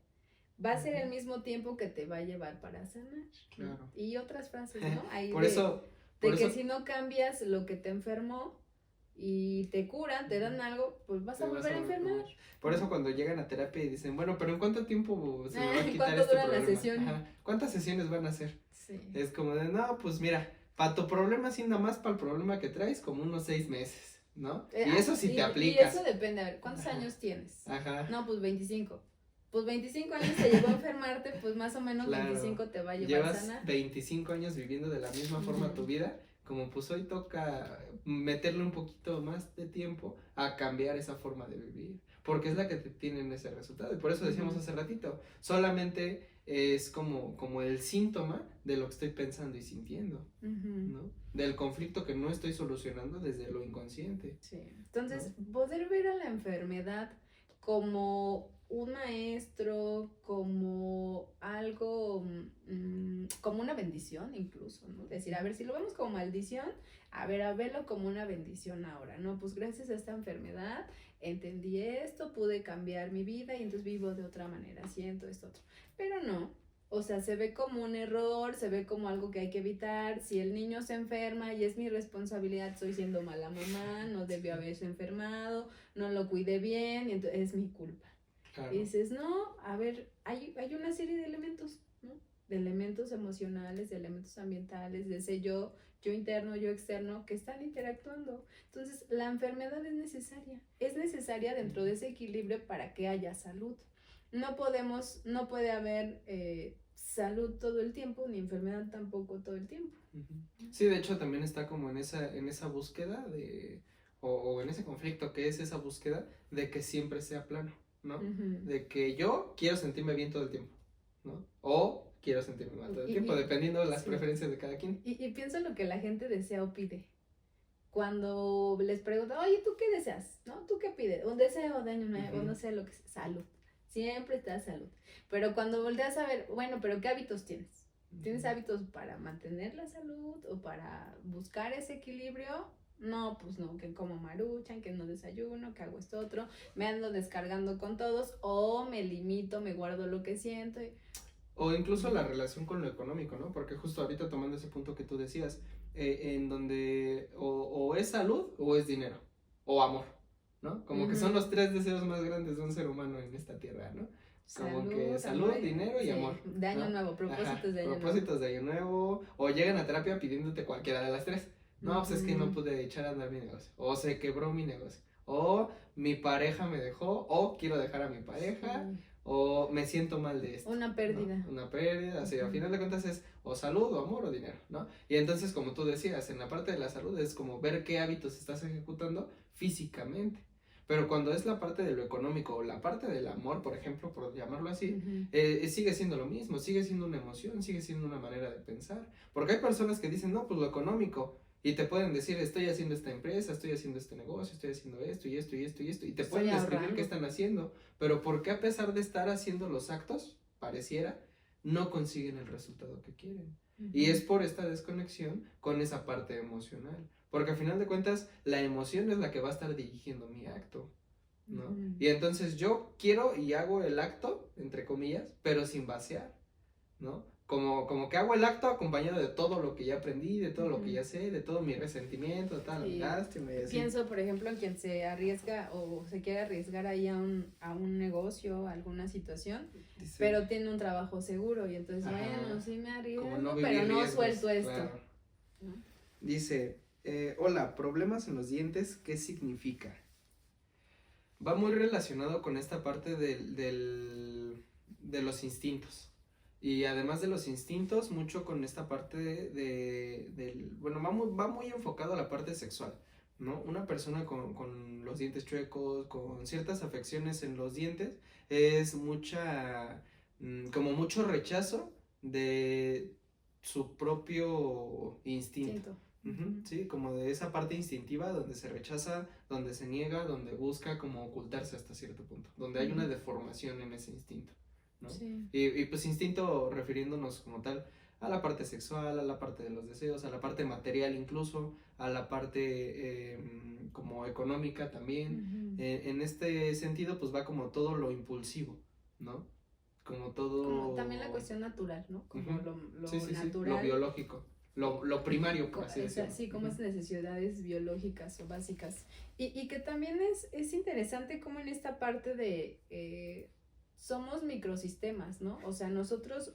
A: va a ser el mismo tiempo que te va a llevar para sanar.
B: Claro.
A: Y otras frases, ¿no? Ahí
B: por eso
A: si no cambias lo que te enfermó y te curan, te dan algo, pues vas a volver a enfermar.
B: Por eso cuando llegan a terapia y dicen, bueno, pero ¿en cuánto tiempo se me va a quitar
A: ¿cuánto dura la sesión?
B: ¿Cuántas sesiones van a hacer?
A: Sí.
B: Es como de, no, pues mira, para tu problema, sí, nada más para el problema que traes, como unos 6 meses, ¿no? Y eso sí te aplicas.
A: Y eso depende, a ver, ¿cuántos años tienes? No, pues 25. Pues 25 años te llevó a enfermarte, pues más o menos 25 te va a llevar a sanar.
B: Llevas 25 años viviendo de la misma forma tu vida, como pues hoy toca meterle un poquito más de tiempo a cambiar esa forma de vivir, porque es la que te tiene en ese resultado. Y por eso decíamos hace ratito, solamente es como el síntoma de lo que estoy pensando y sintiendo, ¿no? Del conflicto que no estoy solucionando desde lo inconsciente.
A: Sí. Entonces, poder ver a la enfermedad como un maestro, como algo, como una bendición incluso, ¿no? Decir, a ver, si lo vemos como maldición, a verlo como una bendición ahora, ¿no? Pues gracias a esta enfermedad entendí esto, pude cambiar mi vida y entonces vivo de otra manera, siento esto otro. Pero no, o sea, se ve como un error, se ve como algo que hay que evitar. Si el niño se enferma y es mi responsabilidad, estoy siendo mala mamá, no debió haberse enfermado, no lo cuidé bien y entonces es mi culpa. Claro. Y dices, no, a ver, hay una serie de elementos, ¿no? De elementos emocionales, de elementos ambientales, de ese yo interno, yo externo, que están interactuando. Entonces, la enfermedad es necesaria dentro de ese equilibrio para que haya salud. No puede haber salud todo el tiempo, ni enfermedad tampoco todo el tiempo.
B: Sí, de hecho también está como en esa búsqueda o en ese conflicto que es esa búsqueda de que siempre sea plano, ¿no? De que yo quiero sentirme bien todo el tiempo, ¿no? O quiero sentirme mal todo el tiempo, dependiendo de las preferencias de cada quien.
A: Y pienso lo que la gente desea o pide. Cuando les preguntan, oye, ¿tú qué deseas? ¿No? ¿Tú qué pides? Un deseo de año nuevo, no sé lo que sea, salud. Siempre está salud. Pero cuando volteas a ver, bueno, pero ¿qué hábitos tienes? ¿Tienes hábitos para mantener la salud o para buscar ese equilibrio? No, pues no, que como maruchan, que no desayuno, que hago esto otro, me ando descargando con todos o me limito, me guardo lo que siento.
B: O incluso la relación con lo económico, ¿no? Porque justo ahorita tomando ese punto que tú decías, en donde o es salud o es dinero o amor, ¿no? Como que son los 3 deseos más grandes de un ser humano en esta tierra, ¿no? Como que salud, dinero y amor.
A: De año nuevo, propósitos de año nuevo.
B: Propósitos de año nuevo, o llegan a terapia pidiéndote cualquiera de las 3. No, pues es que no pude echar a andar mi negocio, o se quebró mi negocio, o mi pareja me dejó, o quiero dejar a mi pareja, o me siento mal de esto.
A: Una pérdida.
B: ¿No? Una pérdida, así, al final de cuentas es o salud, o amor, o dinero, ¿no? Y entonces, como tú decías, en la parte de la salud es como ver qué hábitos estás ejecutando físicamente. Pero cuando es la parte de lo económico o la parte del amor, por ejemplo, por llamarlo así, sigue siendo lo mismo, sigue siendo una emoción, sigue siendo una manera de pensar. Porque hay personas que dicen, no, pues lo económico, y te pueden decir, estoy haciendo esta empresa, estoy haciendo este negocio, estoy haciendo esto y esto y esto y esto, y te pueden describir qué están haciendo, pero ¿por qué a pesar de estar haciendo los actos, pareciera, no consiguen el resultado que quieren? Y es por esta desconexión con esa parte emocional, porque al final de cuentas la emoción es la que va a estar dirigiendo mi acto, ¿no? Y entonces yo quiero y hago el acto, entre comillas, pero sin vaciar, ¿no? Como que hago el acto acompañado de todo lo que ya aprendí, de todo lo que ya sé, de todo mi resentimiento, de toda la lástima y así.
A: Pienso, por ejemplo, en quien se arriesga o se quiere arriesgar ahí a un negocio, a alguna situación, dice, pero tiene un trabajo seguro y entonces, bueno, sí me arriesgo, no pero no riesgos, suelto esto. Claro. ¿No?
B: Dice, hola, problemas en los dientes, ¿qué significa? Va muy relacionado con esta parte de los instintos. Y además de los instintos, mucho con esta parte bueno, va muy enfocado a la parte sexual, ¿no? Una persona con los dientes chuecos, con ciertas afecciones en los dientes, es como mucho rechazo de su propio instinto. Sí, como de esa parte instintiva donde se rechaza, donde se niega, donde busca como ocultarse hasta cierto punto, donde hay una deformación en ese instinto, ¿no? Sí. Y pues instinto refiriéndonos como tal a la parte sexual, a la parte de los deseos, a la parte material incluso, a la parte como económica también. En este sentido pues va como todo lo impulsivo, ¿no? Como todo...
A: Como también la cuestión natural, ¿no? Como lo
B: sí,
A: natural.
B: Sí, lo biológico. Lo primario, por así decirlo.
A: Sí, como esas necesidades biológicas o básicas. Y que también es interesante como en esta parte de somos microsistemas, ¿no? O sea, nosotros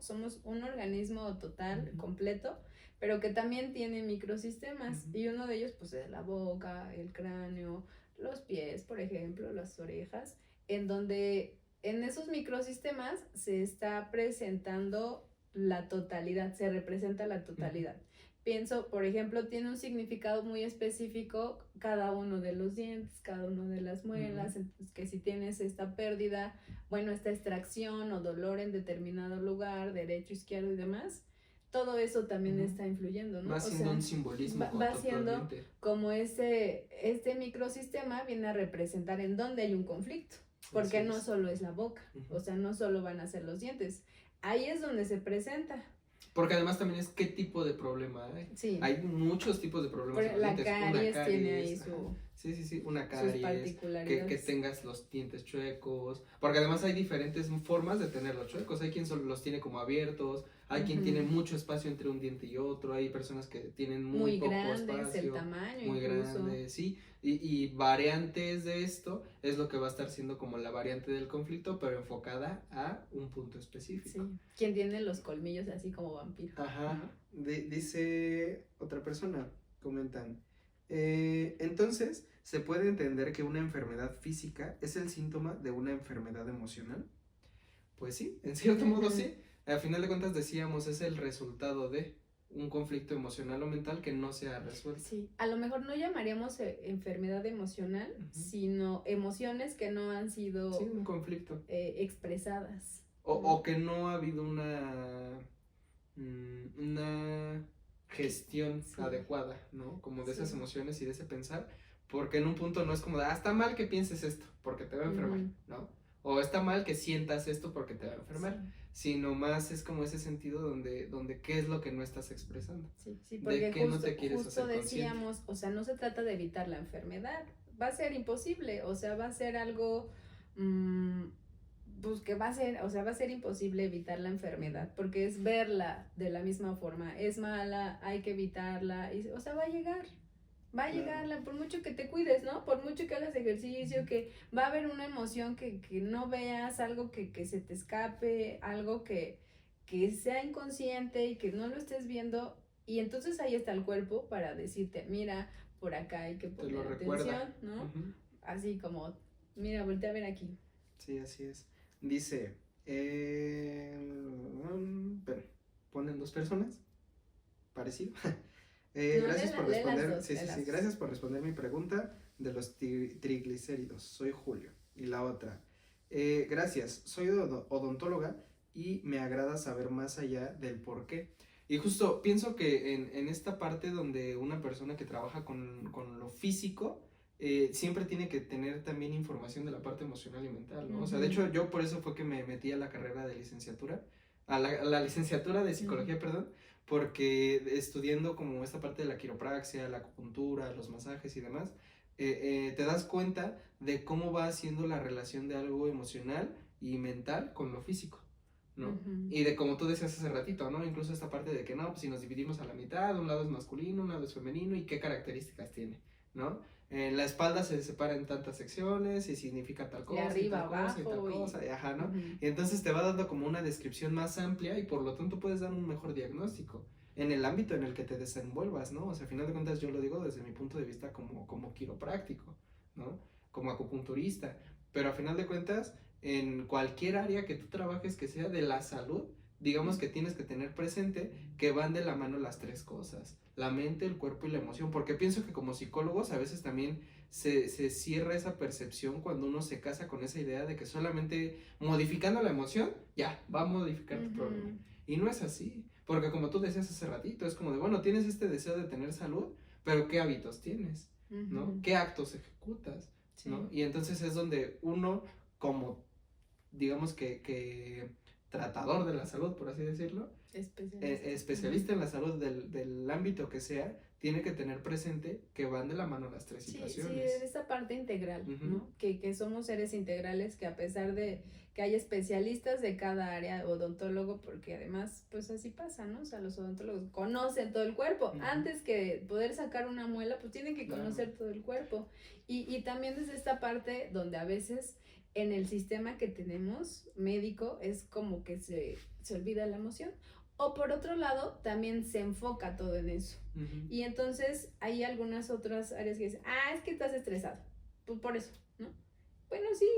A: somos un organismo total, completo, pero que también tiene microsistemas. Y uno de ellos pues es la boca, el cráneo, los pies, por ejemplo, las orejas, en donde en esos microsistemas se está presentando la totalidad, se representa la totalidad. Pienso, por ejemplo, tiene un significado muy específico cada uno de los dientes, cada una de las muelas, entonces que si tienes esta pérdida, bueno, esta extracción o dolor en determinado lugar, derecho, izquierdo y demás, todo eso también está influyendo, ¿no?
B: Va siendo un simbolismo.
A: Va siendo como este microsistema viene a representar en dónde hay un conflicto, porque no solo es la boca, o sea, no solo van a ser los dientes. Ahí es donde se presenta.
B: Porque además también es qué tipo de problema hay. Sí. Hay muchos tipos de problemas.
A: La caries tiene ahí su...
B: Sí, una caries, que tengas los dientes chuecos, porque además hay diferentes formas de tener los chuecos. Hay quien solo los tiene como abiertos, hay quien tiene mucho espacio entre un diente y otro, hay personas que tienen muy poco
A: grandes,
B: espacio,
A: el tamaño
B: muy
A: incluso.
B: grande, sí, y variantes de esto es lo que va a estar siendo como la variante del conflicto, pero enfocada a un punto específico.
A: Sí. Quien tiene los colmillos así como vampiro.
B: Ajá, dice otra persona, comentan, entonces, ¿se puede entender que una enfermedad física es el síntoma de una enfermedad emocional? Pues sí, en cierto modo sí. Al final de cuentas decíamos, es el resultado de un conflicto emocional o mental que no se ha resuelto.
A: Sí, a lo mejor no llamaríamos enfermedad emocional, sino emociones que no han sido...
B: Sí, un conflicto.
A: Expresadas.
B: O que no ha habido una gestión adecuada, ¿no? Como de esas emociones y de ese pensar, porque en un punto no es como de, está mal que pienses esto, porque te va a enfermar, ¿no? O está mal que sientas esto porque te va a enfermar, sino más es como ese sentido donde qué es lo que no estás expresando,
A: porque
B: de qué no te quieres hacer consciente.
A: Decíamos, o sea, no se trata de evitar la enfermedad, va a ser imposible, o sea, va a ser algo... pues que va a ser imposible evitar la enfermedad, porque es verla de la misma forma, es mala, hay que evitarla, o sea, va a llegar, por mucho que te cuides, ¿no? Por mucho que hagas ejercicio, que va a haber una emoción que no veas, algo que se te escape, algo que sea inconsciente y que no lo estés viendo, y entonces ahí está el cuerpo para decirte, mira, por acá hay que poner atención, ¿no? Así como, mira, voltea a ver aquí.
B: Sí, así es. Dice, pero ponen dos personas, parecido. Gracias por responder, gracias por responder mi pregunta de los triglicéridos. Soy Julio. Y la otra, gracias, soy odontóloga y me agrada saber más allá del por qué. Y justo pienso que en esta parte donde una persona que trabaja con lo físico, siempre tiene que tener también información de la parte emocional y mental, ¿no? O sea, de hecho, yo por eso fue que me metí a la carrera de licenciatura, a la licenciatura de psicología, perdón, porque estudiando como esta parte de la quiropraxia, la acupuntura, los masajes y demás, te das cuenta de cómo va haciendo la relación de algo emocional y mental con lo físico, ¿no? Y de como tú decías hace ratito, ¿no? Incluso esta parte de que no, pues si nos dividimos a la mitad, un lado es masculino, un lado es femenino y qué características tiene, ¿no? La espalda se separa en tantas secciones y significa tal cosa,
A: arriba,
B: y tal
A: abajo,
B: cosa, y tal cosa, y ajá, ¿no? Y entonces te va dando como una descripción más amplia y por lo tanto puedes dar un mejor diagnóstico en el ámbito en el que te desenvuelvas, ¿no? O sea, al final de cuentas yo lo digo desde mi punto de vista como quiropráctico, ¿no? Como acupunturista, pero a final de cuentas en cualquier área que tú trabajes que sea de la salud, digamos que tienes que tener presente que van de la mano las tres cosas, la mente, el cuerpo y la emoción, porque pienso que como psicólogos a veces también se cierra esa percepción cuando uno se casa con esa idea de que solamente modificando la emoción, ya, va a modificar tu problema. Y no es así, porque como tú decías hace ratito, es como de, bueno, tienes este deseo de tener salud, pero ¿qué hábitos tienes? ¿No? ¿Qué actos ejecutas? ¿No? Y entonces es donde uno, como digamos que tratador de la salud, por así decirlo, especialista en la salud del ámbito que sea, tiene que tener presente que van de la mano las tres situaciones.
A: Sí, esa parte integral, ¿no? Que somos seres integrales, que a pesar de que hay especialistas de cada área, odontólogo, porque además, pues así pasa, ¿no? O sea, los odontólogos conocen todo el cuerpo. Antes que poder sacar una muela, pues tienen que conocer todo el cuerpo. Y también desde esta parte donde a veces en el sistema que tenemos médico es como que se olvida la emoción. O por otro lado, también se enfoca todo en eso. Y entonces hay algunas otras áreas que dicen, es que estás estresado. Pues por eso, ¿no? Bueno, sí,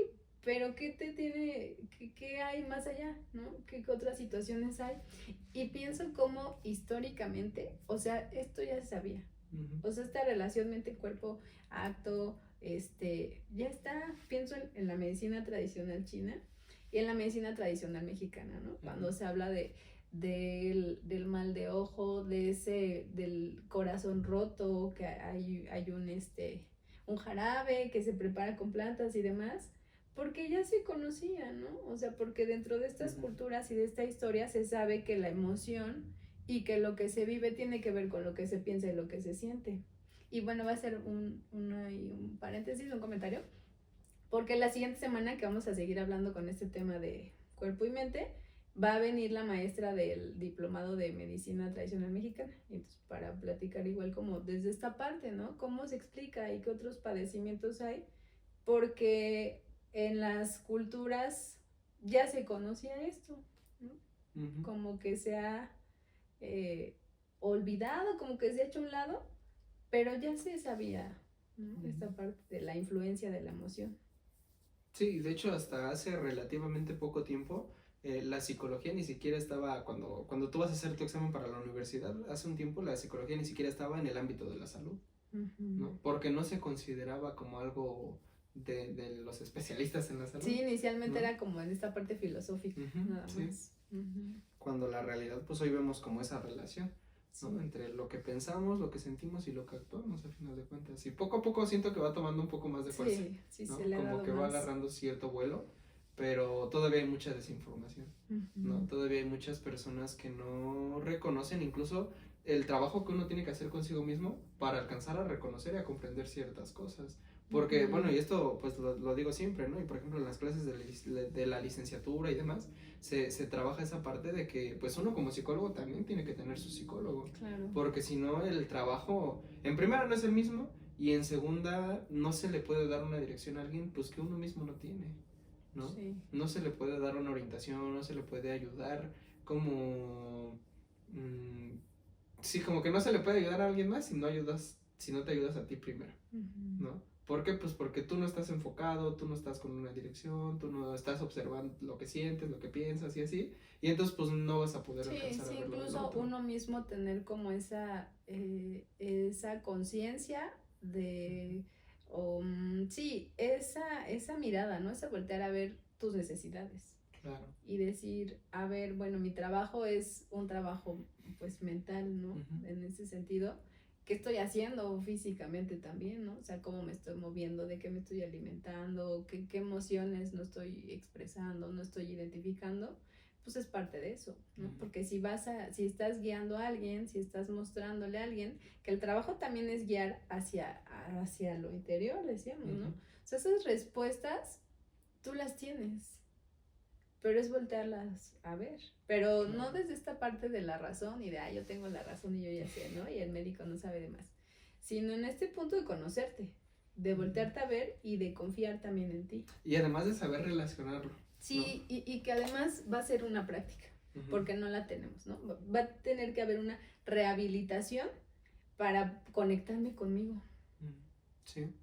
A: pero ¿qué te tiene, qué hay más allá, ¿no? ¿Qué otras situaciones hay? Y pienso como históricamente, o sea, esto ya se sabía. O sea, esta relación mente-cuerpo, acto, ya está, pienso en la medicina tradicional china y en la medicina tradicional mexicana, ¿no? Cuando se habla del mal de ojo, del corazón roto, que hay un jarabe que se prepara con plantas y demás, porque ya se conocía, ¿no? O sea, porque dentro de estas culturas y de esta historia se sabe que la emoción y que lo que se vive tiene que ver con lo que se piensa y lo que se siente. Y bueno, va a ser un paréntesis, un comentario, porque la siguiente semana que vamos a seguir hablando con este tema de cuerpo y mente, va a venir la maestra del diplomado de medicina tradicional mexicana, entonces para platicar igual como desde esta parte, ¿no? Cómo se explica y qué otros padecimientos hay, porque en las culturas ya se conocía esto, ¿no? Como que se ha olvidado, como que se ha hecho a un lado, pero ya se sabía, ¿no? Esta parte de la influencia de la emoción.
B: Sí, de hecho hasta hace relativamente poco tiempo la psicología ni siquiera estaba, cuando tú vas a hacer tu examen para la universidad, hace un tiempo la psicología ni siquiera estaba en el ámbito de la salud, ¿no? Porque no se consideraba como algo de los especialistas en la salud.
A: Sí, inicialmente era como en esta parte filosófica, nada más.
B: Cuando la realidad, pues hoy vemos como esa relación, ¿no? Entre lo que pensamos, lo que sentimos y lo que actuamos, al final de cuentas. Y poco a poco siento que va tomando un poco más de fuerza, ¿no? Se le como que va agarrando cierto vuelo, pero todavía hay mucha desinformación, ¿no? Todavía hay muchas personas que no reconocen incluso el trabajo que uno tiene que hacer consigo mismo para alcanzar a reconocer y a comprender ciertas cosas. Porque, bueno, y esto pues lo digo siempre, ¿no? Y por ejemplo en las clases de la licenciatura y demás, se trabaja esa parte de que pues uno como psicólogo también tiene que tener su psicólogo. Claro. Porque si no el trabajo, en primera no es el mismo y en segunda no se le puede dar una dirección a alguien pues que uno mismo no tiene, ¿no? Sí. No se le puede dar una orientación, no se le puede ayudar como... sí, como que no se le puede ayudar a alguien más si no te ayudas a ti primero, ¿no? ¿Por qué? Pues porque tú no estás enfocado, tú no estás con una dirección, tú no estás observando lo que sientes, lo que piensas y así, y entonces pues no vas a poder alcanzar a ver lo del
A: incluso
B: otro.
A: uno mismo tener como esa conciencia de, esa mirada, ¿no? Esa voltear a ver tus necesidades.
B: Claro.
A: Y decir, a ver, bueno, mi trabajo es un trabajo pues mental, ¿no?
B: Uh-huh.
A: En ese sentido, ¿qué estoy haciendo físicamente también, ¿no? O sea, cómo me estoy moviendo, de qué me estoy alimentando, qué emociones no estoy expresando, no estoy identificando, pues es parte de eso, ¿no?
B: Uh-huh.
A: Porque si estás guiando a alguien, si estás mostrándole a alguien, que el trabajo también es guiar hacia lo interior, decíamos, ¿no?
B: Uh-huh.
A: O sea, esas respuestas tú las tienes, pero es voltearlas a ver, pero no desde esta parte de la razón y de, yo tengo la razón y yo ya sé, ¿no? Y el médico no sabe de más, sino en este punto de conocerte, de voltearte a ver y de confiar también en ti.
B: Y además de saber relacionarlo.
A: Sí, ¿no? y que además va a ser una práctica, uh-huh, porque no la tenemos, ¿no? Va a tener que haber una rehabilitación para conectarme conmigo.
B: Sí,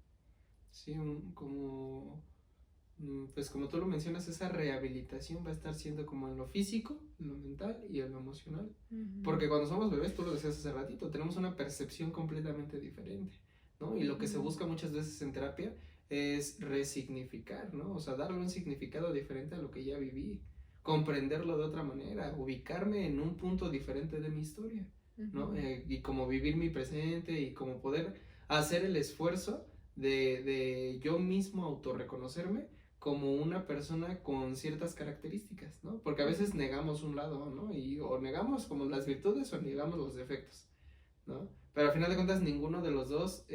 B: pues como tú lo mencionas, esa rehabilitación va a estar siendo como en lo físico, en lo mental y en lo emocional. Uh-huh. Porque cuando somos bebés, tú lo decías hace ratito, tenemos una percepción completamente diferente, ¿no? Y lo que se busca muchas veces en terapia es resignificar, ¿no? O sea, darle un significado diferente a lo que ya viví, comprenderlo de otra manera, ubicarme en un punto diferente de mi historia, ¿no? Uh-huh. Y como vivir mi presente y como poder hacer el esfuerzo de yo mismo autorreconocerme como una persona con ciertas características, ¿no? Porque a veces negamos un lado, ¿no? O negamos como las virtudes o negamos los defectos, ¿no? Pero al final de cuentas ninguno de los dos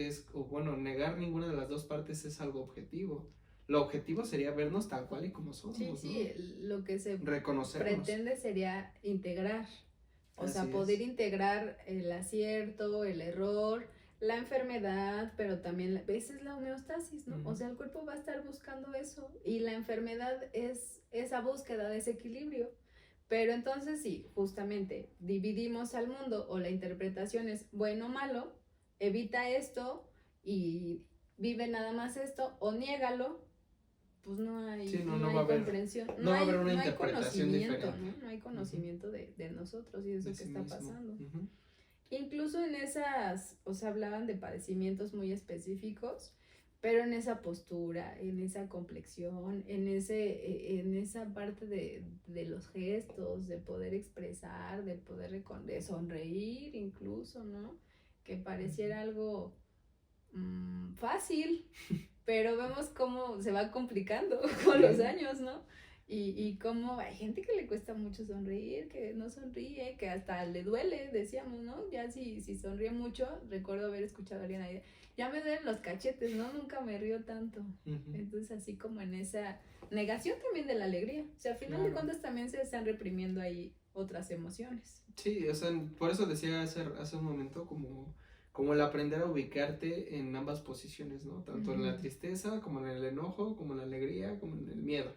B: negar ninguna de las dos partes es algo objetivo. Lo objetivo sería vernos tal cual y como somos,
A: sí, ¿no? Lo que se
B: pretende
A: sería integrar, o sea, poder integrar el acierto, el error, la enfermedad, pero también esa es la homeostasis, ¿no? Uh-huh. O sea, el cuerpo va a estar buscando eso y la enfermedad es esa búsqueda de ese equilibrio. Pero entonces sí, justamente dividimos al mundo o la interpretación es bueno o malo, evita esto y vive nada más esto o niégalo, pues no hay, no hay comprensión, no va a haber una interpretación diferente. No hay conocimiento, uh-huh, de nosotros y de eso que está pasando. Uh-huh. Incluso en esas, o sea, hablaban de padecimientos muy específicos, pero en esa postura, en esa complexión, en esa parte de los gestos, de poder expresar, de poder de sonreír incluso, ¿no? Que pareciera algo fácil, pero vemos cómo se va complicando con los años, ¿no? Y cómo hay gente que le cuesta mucho sonreír, que no sonríe, que hasta le duele, decíamos, ¿no? Ya si sonríe mucho, recuerdo haber escuchado a alguien ahí, ya me duelen los cachetes, ¿no? Nunca me río tanto. Uh-huh. Entonces así como en esa negación también de la alegría. O sea, al final de cuentas también se están reprimiendo ahí otras emociones.
B: Sí, o sea, por eso decía hace un momento como el aprender a ubicarte en ambas posiciones, ¿no? Tanto, uh-huh, en la tristeza, como en el enojo, como en la alegría, como en el miedo,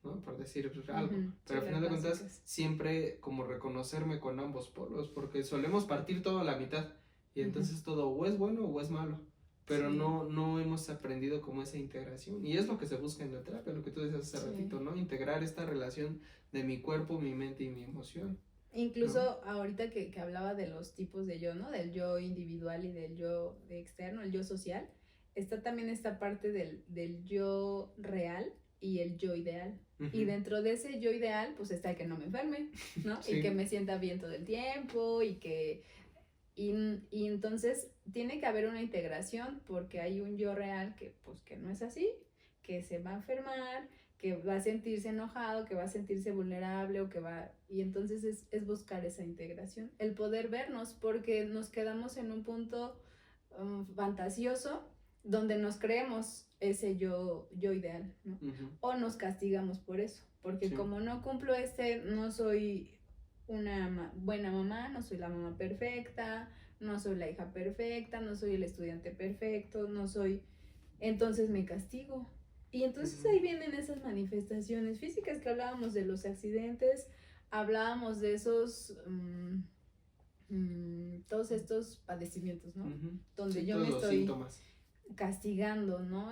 B: ¿no? Por decir algo. Uh-huh. Pero al final de cuentas, siempre como reconocerme con ambos polos, porque solemos partir todo a la mitad, y entonces, uh-huh, todo o es bueno o es malo, pero sí, no hemos aprendido como esa integración, y es lo que se busca en la terapia, lo que tú decías hace, sí, ratito, ¿no? Integrar esta relación de mi cuerpo, mi mente y mi emoción.
A: Incluso, ¿no? Ahorita que hablaba de los tipos de yo, ¿no? Del yo individual y del yo externo, el yo social, está también esta parte del yo real y el yo ideal. Uh-huh. Y dentro de ese yo ideal, pues está el que no me enferme, ¿no? Sí. Y que me sienta bien todo el tiempo y que... Y entonces tiene que haber una integración porque hay un yo real que pues que no es así, que se va a enfermar, que va a sentirse enojado, que va a sentirse vulnerable o que va... Y entonces es buscar esa integración, el poder vernos, porque nos quedamos en un punto fantasioso donde nos creemos ese yo ideal, ¿no? Uh-huh. O nos castigamos por eso, porque sí, como no cumplo no soy una buena mamá, no soy la mamá perfecta, no soy la hija perfecta, no soy el estudiante perfecto, no soy... Entonces me castigo. Y entonces ahí vienen esas manifestaciones físicas que hablábamos de los accidentes, hablábamos de esos, todos estos padecimientos, ¿no?
B: Uh-huh.
A: Donde
B: sí,
A: yo me estoy...
B: Síntomas.
A: castigando, ¿no?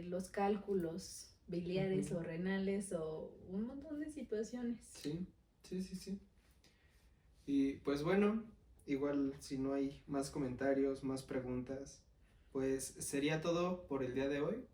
A: Los cálculos biliares o renales o un montón de situaciones.
B: Sí. Y pues bueno, igual si no hay más comentarios, más preguntas, pues sería todo por el día de hoy.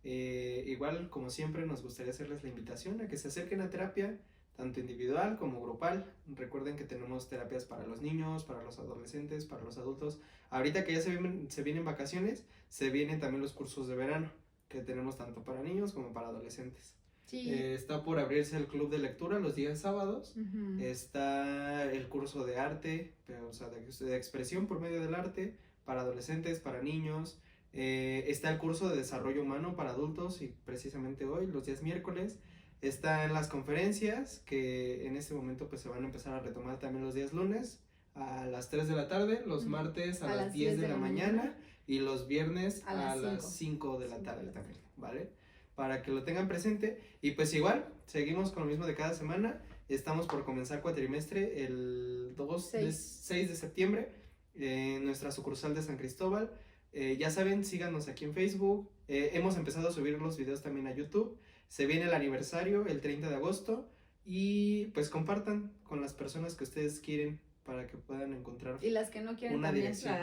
B: Igual, como siempre, nos gustaría hacerles la invitación a que se acerquen a terapia, tanto individual como grupal. Recuerden que tenemos terapias para los niños, para los adolescentes, para los adultos. Ahorita que ya se vienen vacaciones, se vienen también los cursos de verano, que tenemos tanto para niños como para adolescentes.
A: Sí.
B: Está por abrirse el club de lectura los días sábados.
A: Uh-huh.
B: Está el curso de arte, o sea, de expresión por medio del arte, para adolescentes, para niños. Está el curso de desarrollo humano para adultos, y precisamente hoy, los días miércoles. Están las conferencias, que en este momento pues se van a empezar a retomar también los días lunes a las 3 de la tarde, los martes a las 10 de la mañana y los viernes a las 5 de la tarde también, ¿vale? Para que lo tengan presente. Y pues igual, seguimos con lo mismo de cada semana. Estamos por comenzar cuatrimestre el 6 de septiembre en nuestra sucursal de San Cristóbal. Ya saben, síganos aquí en Facebook. Hemos empezado a subir los videos también a YouTube. Se viene el aniversario el 30 de agosto. Y pues compartan con las personas que ustedes quieren para que puedan encontrar
A: y las que no quieren
B: una
A: también,
B: dirección.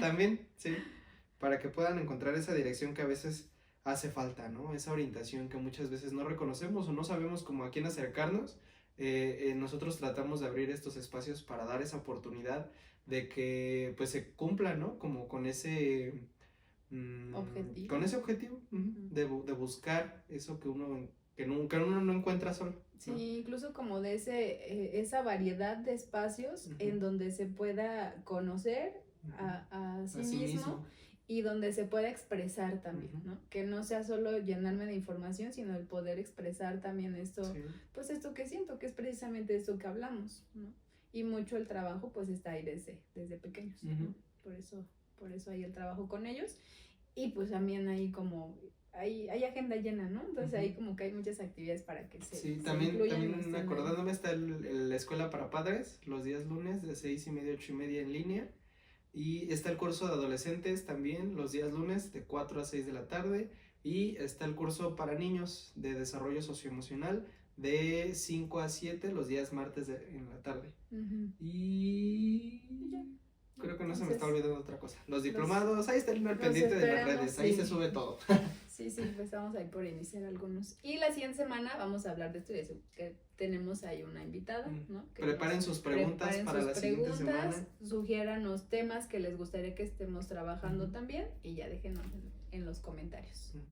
B: También, sí, para que puedan encontrar esa dirección que a veces hace falta, ¿no? Esa orientación que muchas veces no reconocemos o no sabemos cómo a quién acercarnos. Nosotros tratamos de abrir estos espacios para dar esa oportunidad de que pues se cumpla, ¿no? Como con ese
A: objetivo.
B: Con ese objetivo, de buscar eso que uno no encuentra solo, ¿no?
A: Sí, incluso como de esa variedad de espacios en donde se pueda conocer a sí mismo. Y donde se pueda expresar también, ¿no? Que no sea solo llenarme de información, sino el poder expresar también esto, pues esto que siento, que es precisamente esto que hablamos, ¿no? Y mucho el trabajo pues está ahí desde pequeños, ¿no? Por eso hay el trabajo con ellos. Y pues también hay como, hay agenda llena, ¿no? Entonces ahí como que hay muchas actividades para que se
B: también acordándome está la escuela para padres, los días lunes de 6:30 a 8:30 en línea. Y está el curso de adolescentes también los días lunes de 4 a 6 de la tarde. Y está el curso para niños de desarrollo socioemocional de 5 a 7 los días martes en la tarde. Y ya. Creo que no se me está olvidando otra cosa. Los diplomados, ahí está el pendiente de las redes, ahí se sube todo.
A: Sí, pues estamos ahí por iniciar algunos. Y la siguiente semana vamos a hablar de esto y eso, que tenemos ahí una invitada, ¿no? Que
B: preparen sus preguntas para la siguiente semana.
A: Sugieran los temas que les gustaría que estemos trabajando también y ya déjenos en los comentarios.